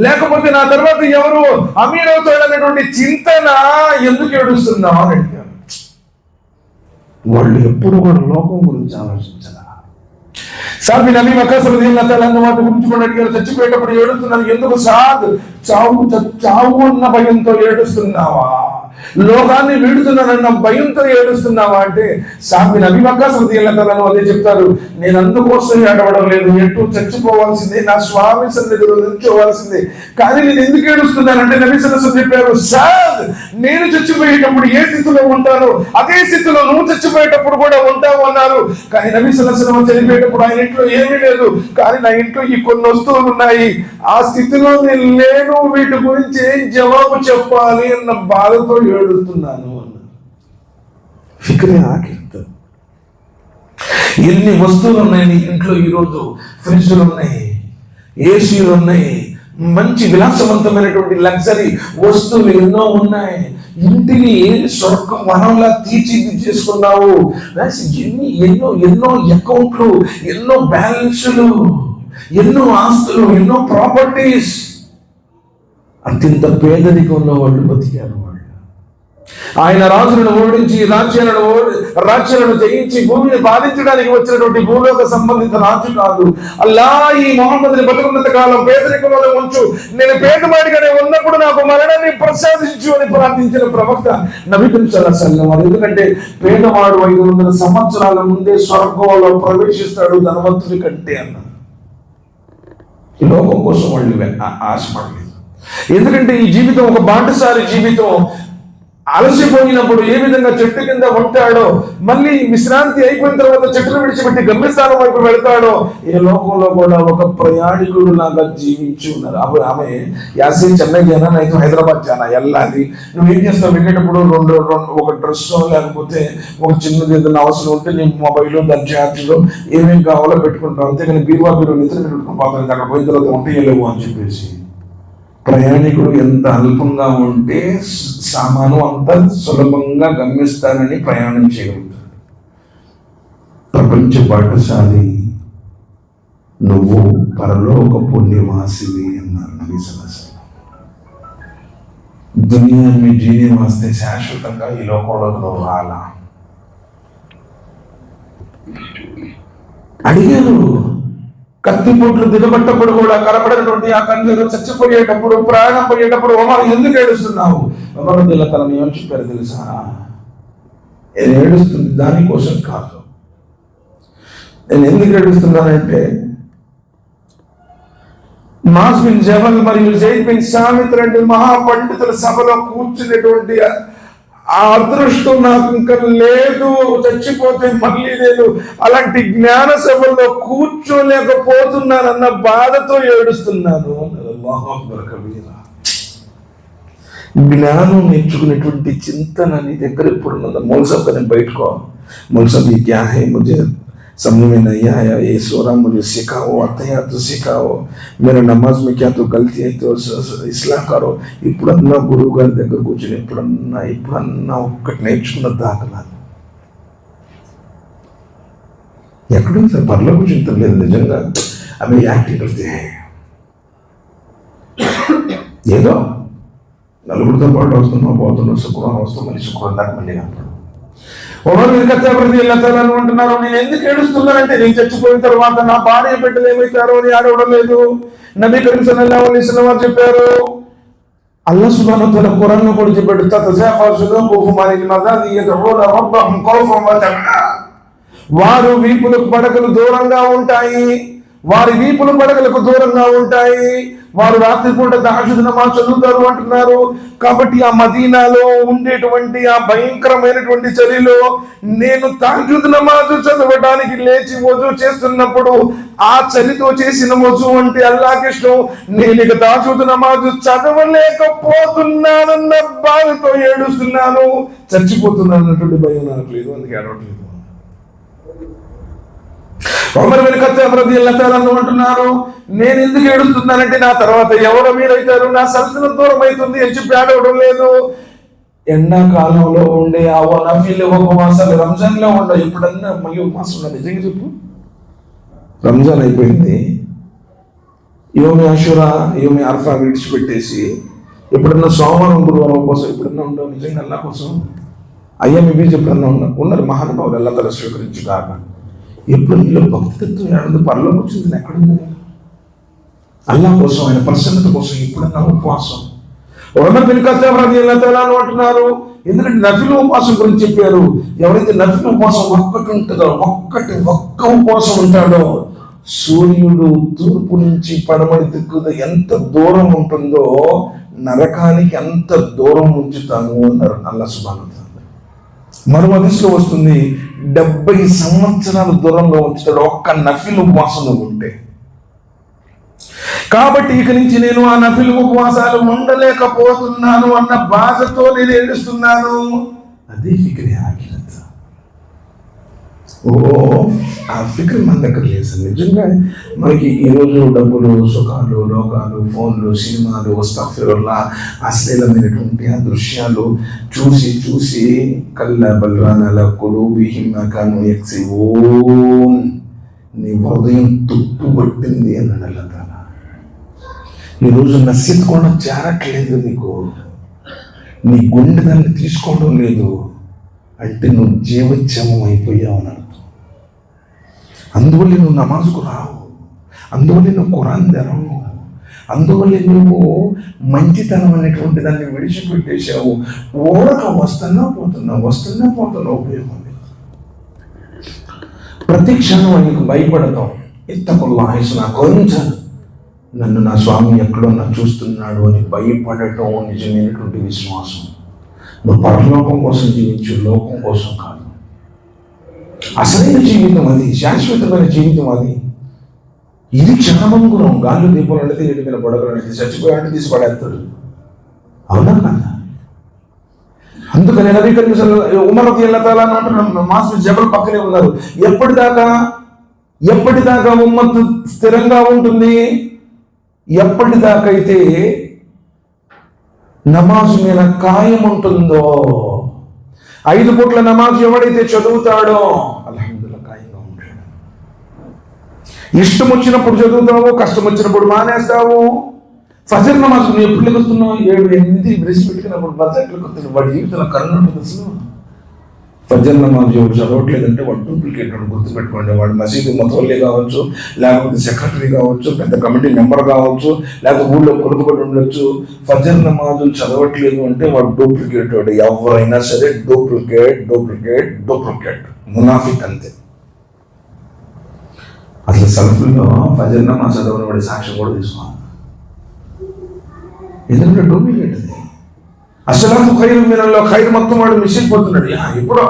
లేకపోతే నా తర్వాత ఎవరు అమీర్ అవుతాడనేటువంటి చింతన ఎందుకు ఏడుస్తున్నావు అని అడిగారు. వాళ్ళు ఎప్పుడు కూడా లోకం గురించి ఆలోచించారు. సాబి నబీ వక్కాస్ రలియల్లాహు తఆలా వాటి గురించి కూడా అడిగారు, చచ్చిపోయేటప్పుడు ఏడుస్తున్నాను ఎందుకు సాద్? చావు అన్న భయంతో ఏడుస్తున్నావా, లోకాన్ని వీడుతున్నానన్న భయంతో ఏడుస్తున్నావా అంటే సాబి నబీ వక్కాస్ రలియల్లాహు తఆలా అదే చెప్తారు, నేను అందుకోసం ఏడవడం లేదు, ఎటు చచ్చిపోవాల్సిందే, నా స్వామి సన్నిధిలో నిల్చోవాల్సిందే, కానీ నేను ఎందుకు ఏడుస్తున్నానంటే నబీ సల్లల్లాహు అలైహి వసల్లం చెప్పారు, సాద్ నేను చచ్చిపోయేటప్పుడు ఏ స్థితిలో ఉంటానో అదే స్థితిలో నువ్వు చచ్చిపోయేటప్పుడు కూడా ఉంటావు అన్నారు. కానీ నబీ సల్లల్లాహు అలైహి వసల్లం చనిపోయేటప్పుడు ఆయన ఇంట్లో ఏమీ లేదు, కానీ నా ఇంట్లో ఈ కొన్ని వస్తువులు ఉన్నాయి, ఆ స్థితిలో నేను లేను, వీటి గురించి ఏం జవాబు చెప్పాలి అన్న బాధతో ఏడుస్తున్నాను అన్నారు. ఫిక్రే ఆకింత. ఎన్ని వస్తువులు ఉన్నాయి నీ ఇంట్లో ఈరోజు? ఫ్రిడ్జ్లు ఉన్నాయి, ఏసీలు ఉన్నాయి, మంచి విలాసవంతమైనటువంటి లగ్జరీ వస్తువులు ఎన్నో ఉన్నాయి. ఇంటిని స్వర్గం వనంలా తీర్చిది చేసుకున్నావు. ఎన్నో ఎన్నో అకౌంట్లు, ఎన్నో బ్యాలెన్సులు, ఎన్నో ఆస్తులు, ఎన్నో ప్రాపర్టీస్. అత్యంత పేదరికంలో వాళ్ళు బతికారు. ఆయన రాజులను ఓడించి రాజ్యాలను జయించి భూమిని బాధించడానికి వచ్చినటువంటి భూలోక సంబంధిత రాజు కాదు. అల్లా ఈ మొహమ్మద్ని బతుకున్నంత కాలం పేదరికంలో ఉంచు, నేను పేదవాడిగానే ఉన్నప్పుడు నాకు మరణాన్ని ప్రసాదించు అని ప్రార్థించిన ప్రవక్త నబీ సల్లల్లాహు అలైహి వసల్లం. ఎందుకంటే పేదవాడు 500 సంవత్సరాల ముందే స్వర్గంలో ప్రవేశిస్తాడు ధనవంతుడి కంటే అన్నారు. ఈ లోకం కోసం వాళ్ళు ఆశపడలేదు. ఎందుకంటే ఈ జీవితం ఒక బాటసారి జీవితం. అలసిపోయినప్పుడు ఏ విధంగా చెట్టు కింద ఉంటాడో, మళ్ళీ విశ్రాంతి అయిపోయిన తర్వాత చెట్టును విడిచిపెట్టి గమ్యస్థానం వైపు వెళ్తాడో, ఏ లోకంలో కూడా ఒక ప్రయాణికుడు లాగా జీవించి ఉన్నారు. ఆమె యాసీ చెన్నై జానా అయితే హైదరాబాద్ జానా వెళ్ళాలి. నువ్వు ఏం చేస్తావు? వెళ్ళేటప్పుడు ఒక డ్రెస్ లేకపోతే ఒక చిన్నది ఏదైనా అవసరం ఉంటే నీ మొబైల్ దాని ఛార్జీలో ఏమేమి కావాలో పెట్టుకుంటావు. అంతేగాని బీరువా నిద్ర పెట్టుకుని పోతాను, అక్కడ పోయిన తర్వాత ఉంటాయలేవు అని చెప్పేసి. ప్రయాణికుడు ఎంత అల్పంగా ఉంటే సామాను అంత సులభంగా గమ్యస్థానాన్ని ప్రయాణం చేయగలుగుతాడు. ప్రపంచ బాటసారి నువ్వు పరలోకపు నివాసివి అన్నారు నబీ సల్లల్లాహు అలైహి వసల్లం. దునియా మీ జీనే వాస్తే శాశ్వతంగా ఈ లోకంలో రాలా. అడిగారు, కత్తిపోట్లు దిగబట్టప్పుడు కూడా కనబడినటువంటి ఆ కన్నులు చచ్చిపోయేటప్పుడు, ప్రాణం పోయేటప్పుడు ఒమర్ ఎందుకు ఏడుస్తున్నావు? ఒమర్ తనని ఏమని చెప్పారు తెలుసా? నేను ఏడుస్తుంది దానికోసం కాదు. నేను ఎందుకు ఏడుస్తున్నానంటే మాస్ బిన్ జబల్ మరియు జైద్ బిన్ సామిత్ లాంటి మహాపండితుల సభలో కూర్చునేటువంటి ఆ అదృష్టం నాకు ఇంకా లేదు, చచ్చిపోతే మళ్ళీ నేను అలాంటి జ్ఞాన సభల్లో కూర్చోలేకపోతున్నానన్న బాధతో ఏడుస్తున్నాను. జ్ఞానం నేర్చుకునేటువంటి చింతన నీ దగ్గర ఇప్పుడు ఉన్నదా? మౌల్సబ్ का బయటకో मौलसब ये क्या है, मुझे समझ में नहीं आया, ये सूरा मुझे सिखाओ, आता है तो सिखाओ, मेरा नमाज में क्या तो गलती है तो इस्लाह करो. ఇప్పుడన్నా గురువు గారి దగ్గర కూర్చొని ఇప్పుడన్నా ఒక్కటి నేర్చుకున్న దాఖలా ఎక్కడో సార్ పర్లో కూర్చుంటాం లేదు. నిజంగా అవి యాక్టింగ్ వస్తే ఏదో నలుగురితో పాటు వస్తున్నావు, పోతున్నావు, శుక్రవారం వస్తాం, మళ్ళీ శుక్రవారం దాకా మళ్ళీ కనపడు. అంటున్నారు, నేను ఎందుకు ఏడుస్తున్నానంటే నేను చచ్చిపోయిన తర్వాత నా భార్య బిడ్డలు ఏమవుతారో అని ఆడవడం లేదు. నబీ కరీం సల్లల్లాహు అలైహి వసల్లం వారు చెప్పారు, అల్లాహ్ సుబ్హానహు వ తఆలా ఖురాన్ లో కూడా చెప్పాడు, తతజాఫా జునూబుహుం అనిల్ మదాజి యదఊన రబ్బహుం ఖౌఫన్ వ తమా. వారు వీపులకు పడకలు దూరంగా ఉంటాయి, వారి వీపులు పడకలకు దూరంగా ఉంటాయి, వారు రాత్రిపూట తహజ్జుద్ నమాజ్ చదువుతారు అంటున్నారు. కాబట్టి ఆ మదీనాలో ఉండేటువంటి ఆ భయంకరమైనటువంటి చలిలో నేను తహజ్జుద్ నమాజ్ చదవడానికి లేచి వజూ చేస్తున్నప్పుడు ఆ చలితో చేసిన వజూ అంటే అల్లాహ్కి ఇష్టం. నేను ఇక తహజ్జుద్ నమాజ్ చదవలేకపోతున్నానన్న బాధతో ఏడుస్తున్నాను, చచ్చిపోతున్నాను అన్నటువంటి భయం నాకు లేదు, అందుకే ఏడవట్లేదు. ఉమర్ బిన్ ఖత్తాబ్ రలియల్లాహు తఆలా అంటున్నారు, నేను ఎందుకు ఏడుస్తున్నానంటే నా తర్వాత ఎవరో మీరైతారు, నా సల్తనత్ దూరం అవుతుంది అని చెప్పి ఏడవడం లేదు. ఎండాకాలంలో ఉండే ఆ నఫిల్ ఉపవాసాలు రంజాన్ లో ఉండవు. ఇప్పుడన్నా మళ్ళీ ఉపవాసం ఉన్నా నిజంగా చెప్పు, రంజాన్ అయిపోయింది, యోమి ఆషురా యోమి అర్ఫా విడిచిపెట్టేసి ఎప్పుడన్నా సోమవారం గురువారం ఉపవాసం ఎప్పుడన్నా ఉండవు నిజంగా అల్లాహ్ కోసం. అయ్యా మీ ఎప్పుడన్నా ఉన్నారు మహానుభావులు, అల్లాహ్ తఆలా స్వీకరించి కాక. ఎప్పుడు మీలో భక్తితో ఏడదు పరలోకి వచ్చింది ఎక్కడుంది? అల్లాహ్ కోసం, ఆయన ప్రసన్నత కోసం ఎప్పుడన్నా ఉపవాసం. ఉమర్ బిన్ ఖత్తాబ్ రలియల్లాహు తఆలా అంటున్నారు, ఎందుకంటే నఫిల్ ఉపవాసం గురించి చెప్పారు. ఎవరైతే నఫిల్ ఉపవాసం ఒక్కటి ఉంటుందో, ఒక్క ఉపవాసం ఉంటాడో, సూర్యుడు తూర్పు నుంచి పడమటి దిక్కున ఎంత దూరం ఉంటుందో నరకానికి అంత దూరం ఉంచుతాము అన్నారు అల్లాహ్ సుబ్హానహు వ తఆలా. మరో హదీస్లో వస్తుంది, 70 సంవత్సరాలు దూరంగా ఉంచుతాడు ఒక్క నఫిల్ ఉపవాసం ఉంటే. కాబట్టి ఇక నుంచి నేను ఆ నఫిల్ ఉపవాసాలు ఉండలేకపోతున్నాను అన్న బాధతో నేను ఏడుస్తున్నాను. అదే ఫిక్రే ఆఖిరత్. ఆ ఫిక్ర్ మన దగ్గర లేదు సార్. నిజంగా మనకి ఈరోజు డబ్బులు, సుఖాలు, రోగాలు, ఫోన్లు, సినిమాలు, అస్తగ్ఫిరుల్లాహ్, అశ్లీలమైనటువంటి ఆ దృశ్యాలు చూసి కల్లా బల్రాన అలా కులూబిహిం మా కానూ యక్సిబూన్, నీ హృదయం తుప్పు పట్టింది అన్నాడు అల్లాహ్ తఆలా. ఈరోజు నసీత్ కూడా చేరట్లేదు నీకు, నీ గుండె దాన్ని తీసుకోవడం లేదు అంటే నువ్వు జీవోత్సవం అయిపోయావు అని అర్థం. అందువల్ల నువ్వు నమాజుకు రావు, అందువల్ల నువ్వు ఖురాన్ తెరవు, అందువల్ల నువ్వు మంచితనం అనేటువంటి దాన్ని విడిచిపెట్టేశావు. ఓరక వస్తున్నా పోతున్నా ఉపయోగం లేదు. ప్రతి క్షణం నీకు భయపడతాం. ఇత్తకుల్లాహ్ హైసునా కొంచెం నన్ను నా స్వామి ఎక్కడన్నా చూస్తున్నాడు అని భయపడటం నిజమైనటువంటి విశ్వాసం. నువ్వు పరలోకం కోసం జీవించు, లోకం కోసం కాదు. అసలైన జీవితం అది, శాశ్వతమైన జీవితం అది. ఇది క్షణమంగురం. గాలి దీపాలు అంటే ఇంటి మీద పడగలంటే చచ్చిపోయాలంటే తీసి పడేస్తాడు, అవునా కదా? అందుకని నబీ కరీం ఉమర్ రలియల్లాహు తఆలా అంటున్నారు, మాస్ బిన్ జబల్ పక్కనే ఉన్నారు. ఎప్పటిదాకా ఉమ్మత్ స్థిరంగా ఉంటుంది? ఎప్పటిదాకైతే నమాజ్ మీద ఖాయం ఉంటుందో. 5 పూట్ల నమాజ్ ఎవడైతే చదువుతాడో అల్హమ్దులిల్లాహ్ ఖాయంగా ఉంటాడు. ఇష్టం వచ్చినప్పుడు చదువుతావు, కష్టం వచ్చినప్పుడు మానేస్తావు. ఫజర్ నమాజ్ నువ్వు ఎప్పుడు లెగుస్తున్నావు? 7-8 బ్రష్ పెట్టుకున్నప్పుడు బజార్లోకి వస్తాడు. వాడి జీవితంలో కరుణ ఉంటుంది అసలు. ఫజర్ నమాజ్ ఎవరు చదవట్లేదంటే వాడు డూప్లికేట్ అని గుర్తుపెట్టుకోండి. వాడు మసీదు మొత్తంలే కావచ్చు, లేకపోతే సెక్రటరీ కావచ్చు, పెద్ద కమిటీ మెంబర్ కావచ్చు, లేకపోతే ఊళ్ళో కొడుకుబడి ఉండొచ్చు. ఫజర్ నమాజులు చదవట్లేదు అంటే వాడు డూప్లికేట్. వాడు ఎవరైనా సరే డూప్లికేట్ మునాఫిక్ అంతే. అసలు సల్ఫ్లో ఫజర్ నమాజ్ చదవని వాడి సాక్ష్యం కూడా తీసుకోవాలి. ఎందుకంటే డూప్లికేట్ అది. అసలు ఖైరు మీరల్లో ఖైరు మొత్తం వాడు మిస్ అయిపోతున్నాడు. ఎప్పుడో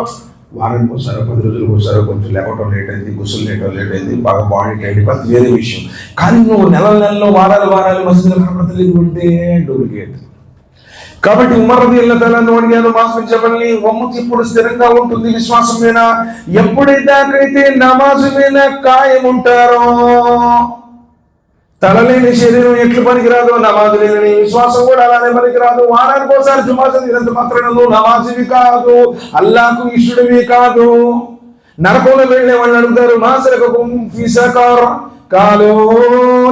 వారానికి ఒకసారో 10 రోజులకు ఒకసారో కొంచెం లేకపోవడం లేట్ అయింది, గుస్సులు లేట్ అయింది, బాగా బాడీ టైట్ అది వేరే విషయం. కానీ నువ్వు నెలల్లో వారాలు మసీదులో కనపడతలేదు అంటే డూప్లికేట్. కాబట్టి ఉమర్ రలియల్లాహు తఆలా అడిగాను, మాస్టర్ చెప్పండి, ఉమ్మత్ ఎప్పుడు స్థిరంగా ఉంటుంది విశ్వాసం మీద? ఎప్పుడైతే నమాజు మీద కాయం ఉంటారో. తలలేని శరీరం ఎట్లు పనికిరాదు, నమాజు లేని విశ్వాసం కూడా అలానే పనికిరాదు. వారానికి ఒకసారి జుమా చదివినంత మాత్రాన నువ్వు నమాజివి కాదు, అల్లాహకు ఇష్టడివి కాదు. నరకంలో వెళ్ళే వాళ్ళు అడుగుతారు, మా సరకకుం ఫీ సకర్ కాలు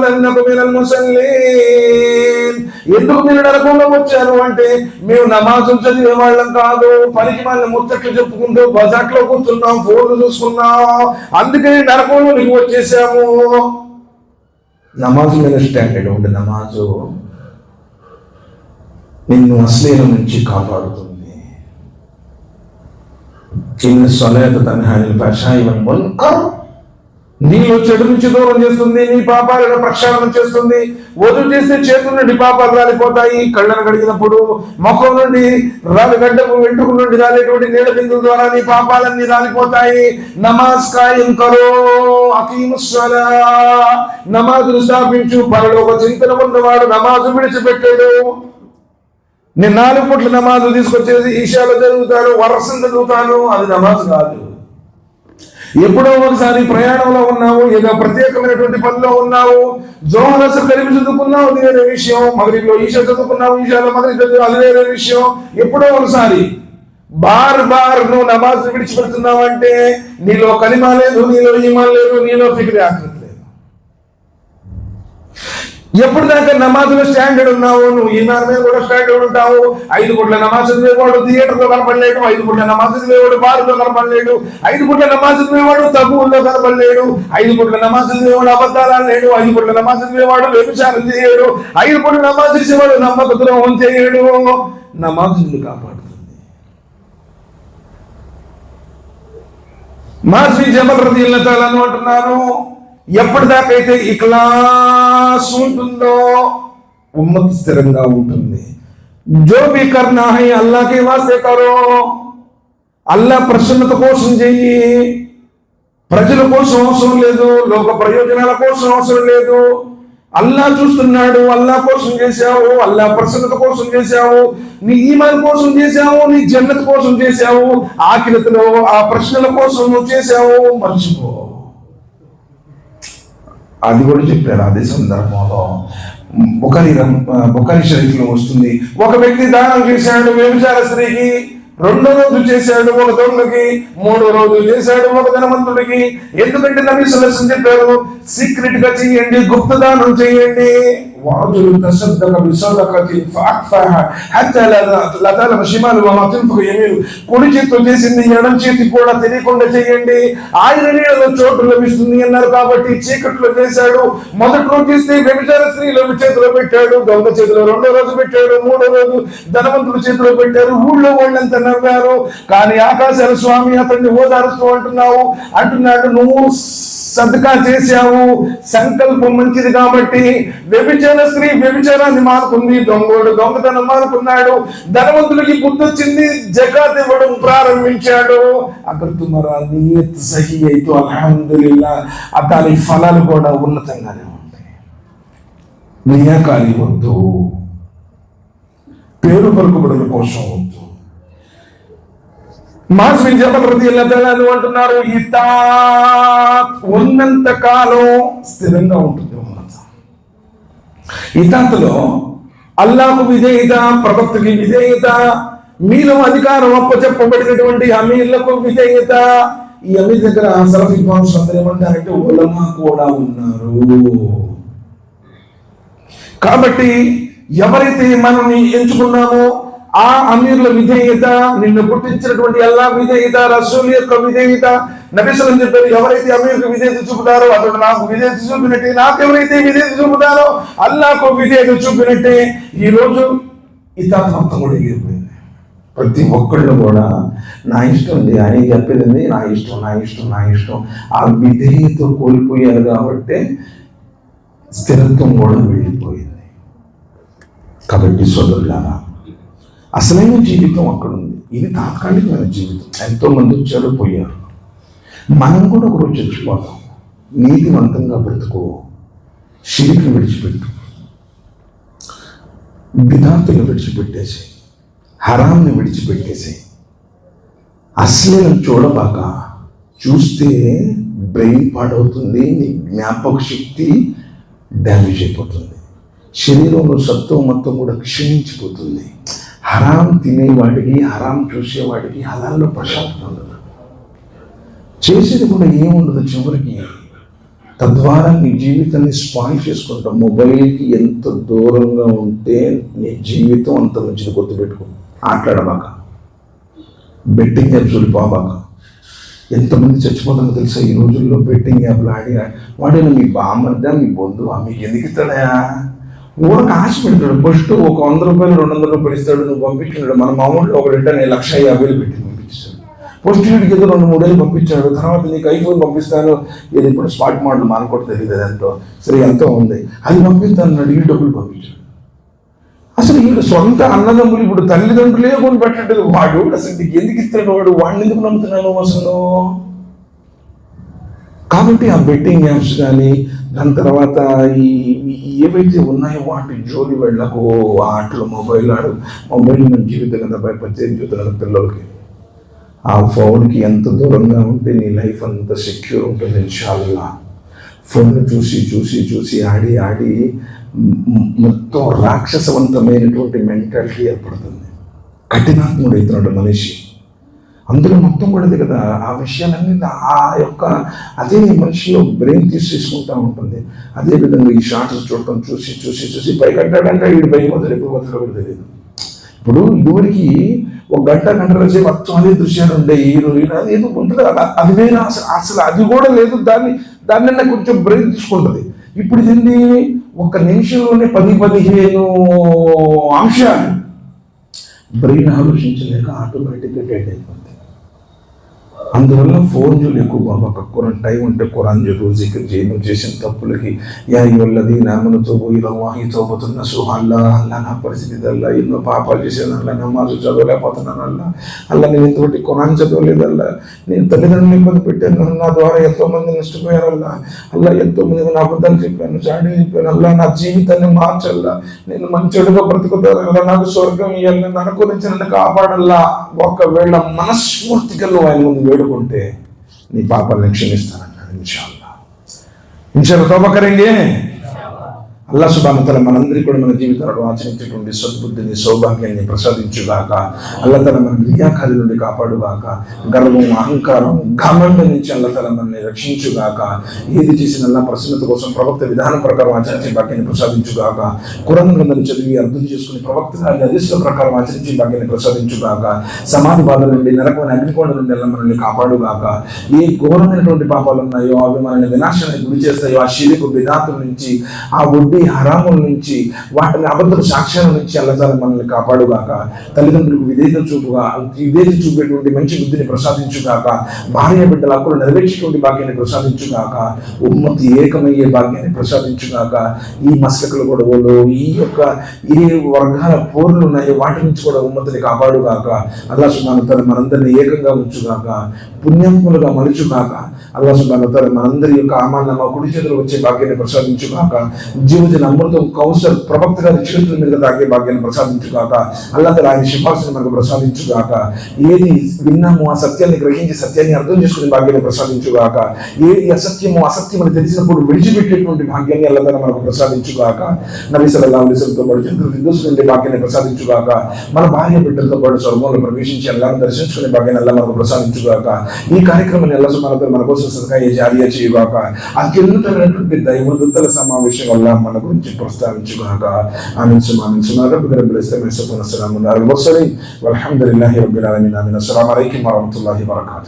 లన్నకు మినల్ ముసల్లీన్. ఎందుకు మీరు నరకంలో వచ్చారు అంటే, మేము నమాజులు చదివే వాళ్ళం కాదు, పనికి వాళ్ళ ముచ్చట్లు చెప్పుకుంటూ బజాట్లో కూర్చున్నాం, ఫోన్లు చూసుకున్నాం, అందుకని నరకంలో నీకు వచ్చేసాము. నమాజు మీద స్టాండర్డ్ ఉండే నమాజు నిన్ను అశ్లీలం నుంచి కాపాడుతుంది. ఇన్న సలాత తన్హా అనిల్ ఫహ్షాయి వల్ మున్కర్. నీలో చెడు నుంచి దూరం చేస్తుంది, నీ పాపాలను ప్రక్షాళన చేస్తుంది. వదులు చేస్తే చేతుల నుండి పాపాలు రాలిపోతాయి. కళ్ళను కడిగినప్పుడు ముఖం నుండి రాలిగడ్డకు వెంట్రుక నుండి రాలేటువంటి నీళ్ళ బిందువుల ద్వారా నీ పాపాలన్నీ రాలిపోతాయి. నమాజ్ కాయం కరో అకీముస్ సలా. నమాజును స్థాపించు. పరలోక చింతన ఉన్నవాడు నమాజు విడిచిపెట్టాడు. నేను 4 పూట్ల నమాజు తీసుకొచ్చేది ఈశాలో చదువుతాను, వరసం చదువుతాను, అది నమాజ్ కాదు. ఎప్పుడో ఒకసారి ప్రయాణంలో ఉన్నావు, ఏదో ప్రత్యేకమైనటువంటి పనిలో ఉన్నావు, జోహర్ అసలు కలిపి చదువుకున్నావు, అది వేరే విషయం. మగరిబ్లో ఈశా చదువుకున్నావు, ఈశాలో మగరిబ్ చదువు, అది వేరే విషయం. ఎప్పుడో ఒకసారి బార్ నువ్వు నమాజ్ విడిచిపెడుతున్నావు అంటే నీలో కలిమా లేదు, నీలో ఈమాన్ లేదు, నీలో ఫిక్ర్ ఆఖరత్ లేదు. ఎప్పుడు దాకా నమాజులో స్టాండర్డ్ ఉన్నావు, నువ్వు ఈమాన్ మీద కూడా స్టాండర్డ్ ఉంటావు. 5 పూట్ల నమాజ్ చదివేవాడు థియేటర్లో కనపడలేడు, 5 పూట్ల నమాజ్ చదివేవాడు బారులో కనపడలేడు, 5 పూట్ల నమాజ్ చదివేవాడు తగువుల్లో కనపడలేడు, 5 పూట్ల నమాజ్ చదివేవాడు అబద్ధాలు లేడు, 5 పూట్ల నమాజ్ చదివేవాడు వ్యభిచారం చేయడు, 5 పూట్ల నమాజ్ చేసేవాడు నమ్మక ద్రోహం చేయడు. నమాజ్ కాపాడుతుంది. మాస్వి జబల్ రలియల్లాహు తఆలా అంటున్నారు, ఎప్పటిదాకైతే ఇఖ్లాస్ ఉంటుందో ఉమ్మత్ స్థిరంగా ఉంటుంది. జో భీ కర్నా హై అల్లాహ్ కే వాస్తే కరో. అల్లాహ్ ప్రసన్నత కోసం చెయ్యి. ప్రజల కోసం అవసరం లేదు, లోక ప్రయోజనాల కోసం అవసరం లేదు. అల్లాహ్ చూస్తున్నాడు, అల్లాహ్ కోసం చేశావు, అల్లాహ్ ప్రసన్నత కోసం చేశావు, నీ ఈమాన్ కోసం చేశావు, నీ జన్నత్ కోసం చేశావు, ఆఖిరతులో ఆ ప్రశ్నల కోసం నువ్వు చేశావు, మర్చిపో. అది కూడా చెప్పారు అదే సందర్భంలో. బుఖారీ షరీఫ్లో వస్తుంది, ఒక వ్యక్తి దానం చేశాడు వ్యభిచార స్త్రీకి, 2వ రోజు చేశాడు ఒక దొంగకి, 3వ రోజు చేశాడు ఒక ధనవంతుడికి. ఎందుకంటే నబీ సల్లల్లాహు అలైహి వసల్లం చెప్పారు, సీక్రెట్ గా చేయండి, గుప్త దానం చేయండి. వాజులు తసద్దక బిసదకతి ఫఅక్ఫహ హత్తా లా తఅలమ షిమాలు వమా తున్ఫికు యమీను. కుడి చేతితో చేసింది ఎడమ చేతి కూడా తెలియకుండా చేయండి, ఆయన నీడలో చోటు లభిస్తుంది అన్నారు. కాబట్టి చీకట్లో చేశాడు. మొదటి రోజు చేస్తే వ్యభిచార స్త్రీలో చేతిలో పెట్టాడు, దొంగ చేతిలో 2వ రోజు పెట్టాడు, 3వ రోజు ధనవంతుడి చేతిలో పెట్టారు. ఊళ్ళో వాళ్ళంతా నవ్వారు. కానీ ఆకాశాల స్వామి అతన్ని ఓదారుస్తూ అంటున్నాడు, నువ్వు సదకా చేశావు, సంకల్పం మంచిది కాబట్టి. వ్యభిచార స్త్రీ వ్యభిచారాన్ని మానుకుంది, దొంగోడు దొంగతనం మానుకున్నాడు, ధనవంతుడికి బుద్ధి వచ్చింది, జకాత్ ఇవ్వడం ప్రారంభించాడు. అక్కడ తుమరా నియత్ సహీ అయితే అల్హమ్దులిల్లాహ్, దాని ఫలాలు కూడా ఉన్నతంగానే ఉంటాయి. నియాకాలి వద్దు, పేరు పలుకుబడుల కోసం వద్దు. మాస్వి జబల్ రలియల్లాహు తఆలా అంటున్నారు, ఇతాత్ ఉన్నంత కాలం స్థిరంగా ఉంటుంది. ఇతాత్లో అల్లాహకు విధేయత, ప్రవక్తకి విధేయత, మీలో అధికారం అప్పచెప్పబడినటువంటి అమీర్లకు విధేయత. ఈ అమీర్ దగ్గర సలఫీ విద్వాంసులు అందరూ ఏమంటారంటే ఉలమా కూడా ఉన్నారు. కాబట్టి ఎవరైతే మనల్ని ఎంచుకున్నామో ఆ అమీర్ల విధేయత, నిన్ను పుట్టించినటువంటి అల్లా విధేయత, రసూల్ యొక్క విధేయత, నబీ సల్లల్లాహు అలైహి వసల్లం చెప్పారు, ఎవరైతే అమీర్కు విధేయత చూపుతారో అతడు నాకు విధేయత చూపినట్టే, నాకెవరైతే విధేయత చూపుతారో అల్లాకు విధేయత చూపినట్టే. ఈరోజు ఇతాత్ మొత్తం కూడా ఎగిరిపోయింది. ప్రతి ఒక్కళ్ళు కూడా నా ఇష్టం ఉంది, ఆయన చెప్పేది నా ఇష్టం, నా ఇష్టం, నా ఇష్టం. ఆ విధేయత కోల్పోయారు కాబట్టి స్థిరత్వం కూడా వెళ్ళిపోయింది. కాబట్టి సోదరులారా, అసలైన జీవితం అక్కడ ఉంది. ఇది తాత్కాలికమైన జీవితం. ఎంతో మంది వచ్చారు, పోయారు. మనం కూడా ఒకరోజు చచ్చిపోతాం. నీతివంతంగా బ్రతుకో, షిరిక్ని విడిచిపెట్టు, బిదాతులను విడిచిపెట్టేసి, హరాంని విడిచిపెట్టేసి, అశ్లీలం చూడబాక. చూస్తే బ్రెయిన్ పాడవుతుంది, నీ జ్ఞాపక శక్తి డ్యామేజ్ అయిపోతుంది, శరీరంలో సత్వం మొత్తం కూడా క్షీణించిపోతుంది. హరాం తినేవాడికి, హరాం చూసేవాడికి హలాల్లో ప్రశాంతత ఉండదు, చేసేది కూడా ఏముండదు చివరికి. తద్వారా నీ జీవితాన్ని స్పాయిల్ చేసుకుంటాం. మొబైల్కి ఎంత దూరంగా ఉంటే నీ జీవితం అంత మంచిది. గుర్తుపెట్టుకో. ఆటలాడబాక, బెట్టింగ్ యాప్స్ పోబాక. ఎంతమంది చచ్చిపోతామో తెలుసా ఈ రోజుల్లో బెట్టింగ్ యాప్లు ఆడి. వాడైనా మీ బామ్మర్దా, మీ బంధువా, మీకు ఎందుకు ఇస్తాడా? ఊరికి ఆశ పెడతాడు. ఫస్ట్ ఒక 100 రూపాయలు 200 రూపాయలు ఇస్తాడు, నువ్వు పంపించాడు. మన మామూలు ఒక 1,50,000 పెట్టి పంపించాడు. ఫస్ట్ వీడికి ఏదో 2-3 ఏళ్ళు పంపించాడు. తర్వాత నీకు ఐఫోన్ పంపిస్తాను, ఇది ఇప్పుడు స్మార్ట్ మోడల్ మానుకోవడం తెలియదు, ఎంతో సరే ఎంతో ఉంది, అది పంపిస్తాను అడిగి డబ్బులు పంపించాడు. అసలు వీడు సొంత అన్నదమ్ములు ఇప్పుడు తల్లిదండ్రులే కొని పెట్టట్లేదు. వాడు అసలు నీకు ఎందుకు ఇస్తాడు? వాడిని ఎందుకు నమ్ముతున్నాను అసలు? కాబట్టి ఆ బెట్టింగ్ యాప్స్ కానీ, దాని తర్వాత ఈ ఏవైతే ఉన్నాయో వాటి జోలి వెళ్ళకు. ఆటలు, మొబైల్ మన జీవితం కదా పరిచయం చూస్తున్నారు పిల్లలకి. ఆ ఫోన్కి ఎంత దూరంగా ఉంటే నీ లైఫ్ అంత సెక్యూర్ ఉంటుంది ఇన్షాల్లా. ఫోన్ చూసి చూసి చూసి ఆడి ఆడి మొత్తం రాక్షసవంతమైనటువంటి మెంటాలిటీ ఏర్పడుతుంది. కఠినాత్ముడు అవుతున్నాడు మనిషి. అందులో మొత్తం కూడా కదా ఆ విషయాలన్నీ ఆ యొక్క అదే మనిషిలో బ్రెయిన్ తీసుకుంటూ ఉంటుంది. అదేవిధంగా ఈ షార్ట్స్ చూడటం చూసి చూసి చూసి పైకట్టాడంటే వీడు పైకి వదిలి ఎప్పుడు వదలడం కూడా తెలియదు. ఇప్పుడు ఇదివరకు 1 గంట సేపు మొత్తం అదే దృశ్యాలు ఉండే హీరోయిన్ అది ఏదో ఉంటుంది కదా, అది వేరే. అసలు అది కూడా లేదు. దాన్ని కొంచెం బ్రెయిన్ తీసుకుంటుంది. ఇప్పుడు ఇది 1 నిమిషంలోనే 10-15 అంశాలు బ్రెయిన్ ఆలోచించలేక ఆటోమేటిక్గా డెడ్ అయిపోతుంది. అందువల్ల ఫోన్ జోలు ఎక్కువ బాబా. టైం ఉంటే ఖురాన్ చదువు, జిక్ర్ చేయడం, చేసిన తప్పులకి యా అయ్యుల్లదీన ఆమను తూబూ ఇలల్లాహి తౌబతున్ నసూహా. అల్లా నా పరిస్థితి అల్లా, ఎన్నో పాపాలు చేశాను అల్లా, నమాజు చదవలేకపోతున్నాను అల్లా, నేను ఇంతటి ఖురాన్ చదవలేదు అల్లా, నేను తల్లిదండ్రులు ఇబ్బంది పెట్టాను, నా ద్వారా ఎంతోమంది నష్టపోయారు అల్లా, ఎంతోమంది నా అబద్ధాలు చెప్పాను, చాడీలు చెప్పాను అల్లా, నా జీవితాన్ని మార్చల్లా, నేను మంచిగా బ్రతుకుతాను అల్లా, నాకు స్వర్గం ఇవ్వాలని, నరకం నుంచి నన్ను కాపాడల్లా. ఒకవేళ మనస్ఫూర్తిగా ఆయన ముందు వేడుకుంటే నీ పాపాలను క్షమిస్తానన్నాడు. ఇన్షాల్లా తౌబా కరేంగే. అల్లా సుబ్హానహు వ తఆలా మనందరికీ కూడా మన జీవితాల్లో ఆచరించేటువంటి సద్బుద్ధిని, సౌభాగ్యాన్ని ప్రసాదించుగాక. అల్లా తఆలా మన రియాకారి నుండి కాపాడుగాక. గర్వం, అహంకారం, ఘమండం నుంచి అల్లా తఆలా మనల్ని రక్షించుగాక. ఏది చేసిన అల్లా ప్రసన్నత కోసం ప్రవక్త విధానం ప్రకారం ఆచరించే భాగ్యాన్ని ప్రసాదించుగాక. ఖురాన్ గ్రంథాన్ని చదివి అర్థం చేసుకుని ప్రవక్త గారి హదీసుల ప్రకారం ఆచరించే భాగ్యాన్ని ప్రసాదించుగాక. సమాధి బాధ నుండి, నరకమైన అగ్నికోండ నుండి అల్లా మనల్ని కాపాడుగాక. ఏ ఘోరమైనటువంటి పాపాలు ఉన్నాయో అవి మనల్ని వినాశానికి గురి చేస్తాయో, ఆ షిరికు, బిదాతుల నుంచి, ఆ వడ్డీ హరాముల నుంచి, వాటిని అబద్ధ సాక్ష్యాల నుంచి అల్లా తఆలా మనల్ని కాపాడుగాక. తల్లిదండ్రులకు విధేయత చూపేటువంటి మంచి బుద్ధిని ప్రసాదించుగాక. భార్య బిడ్డల హక్కులు నెరవేర్చేటువంటి భాగ్యాన్ని ప్రసాదించుగాక. ఉమ్మతి ఏకమయ్యే భాగ్యాన్ని ప్రసాదించుగాక. ఈ మసకల గొడవలు, ఈ యొక్క ఏ వర్గాల పోర్లు ఉన్నాయో వాటి నుంచి కూడా ఉమ్మతిని కాపాడుగాక. అల్లా సుబ్హానహు వ తఆలా మనందరినీ ఏకంగా ఉంచుగాక, పుణ్యములుగా మలుచుగాక. అల్లా సుబ్హానహు వ తఆలా మనందరి యొక్క అమాన్నమ కుడి చేతులు వచ్చే భాగ్యాన్ని ప్రసాదించుగాక. జీవిత అమృతం కౌసర్ ప్రవక్త గారి చేతుల మీద తాగే భాగ్యాన్ని ప్రసాదించుగాక. అల్లా తఆలా ఆయన సిఫార్సుని మనకు ప్రసాదించుగాక. ఏది విన్నామో ఆ సత్యాన్ని గ్రహించి సత్యాన్ని అర్థం చేసుకునే భాగ్యాన్ని ప్రసాదించుగాక. ఏది అసత్యమో అసత్యమని తెలిసినప్పుడు విడిచిపెట్టేటువంటి భాగ్యాన్ని అల్లా తఆలా మనకు ప్రసాదించుగాక. నబీ సల్లల్లాహు అలైహి వసల్లంతో పాటు జంతువుల ఫిర్దౌస్ నుండి భాగ్యాన్ని ప్రసాదించుగాక. మన భార్య బిడ్డలతో పాటు స్వర్గంలో ప్రవేశించి అల్లాహ్ను దర్శించుకునే భాగ్యాన్ని అల్లా మనకు ప్రసాదించుగాక. ఈ కార్యక్రమాన్ని అల్లా సుబ్హానహు వ తఆలా మన కోసం సదకా జారియా చేయుగాక. అత్యున్నతమైనటువంటి దైవదూతల సమావేశం వల్ల మన గురించి ప్రస్తావించుగాక. ఆమీన్ సుమ్మా ఆమీన్. సుబ్హాన రబ్బిక రబ్బిల్ ఇజ్జతి అమ్మా యసిఫూన్, వస్సలామున్ అలల్ ముర్సలీన్ వల్హమ్దులిల్లాహి రబ్బిల్ ఆలమీన్. ఆమీన్. అస్సలాము అలైకుం వరహ్మతుల్లాహి వబరకాతుహు.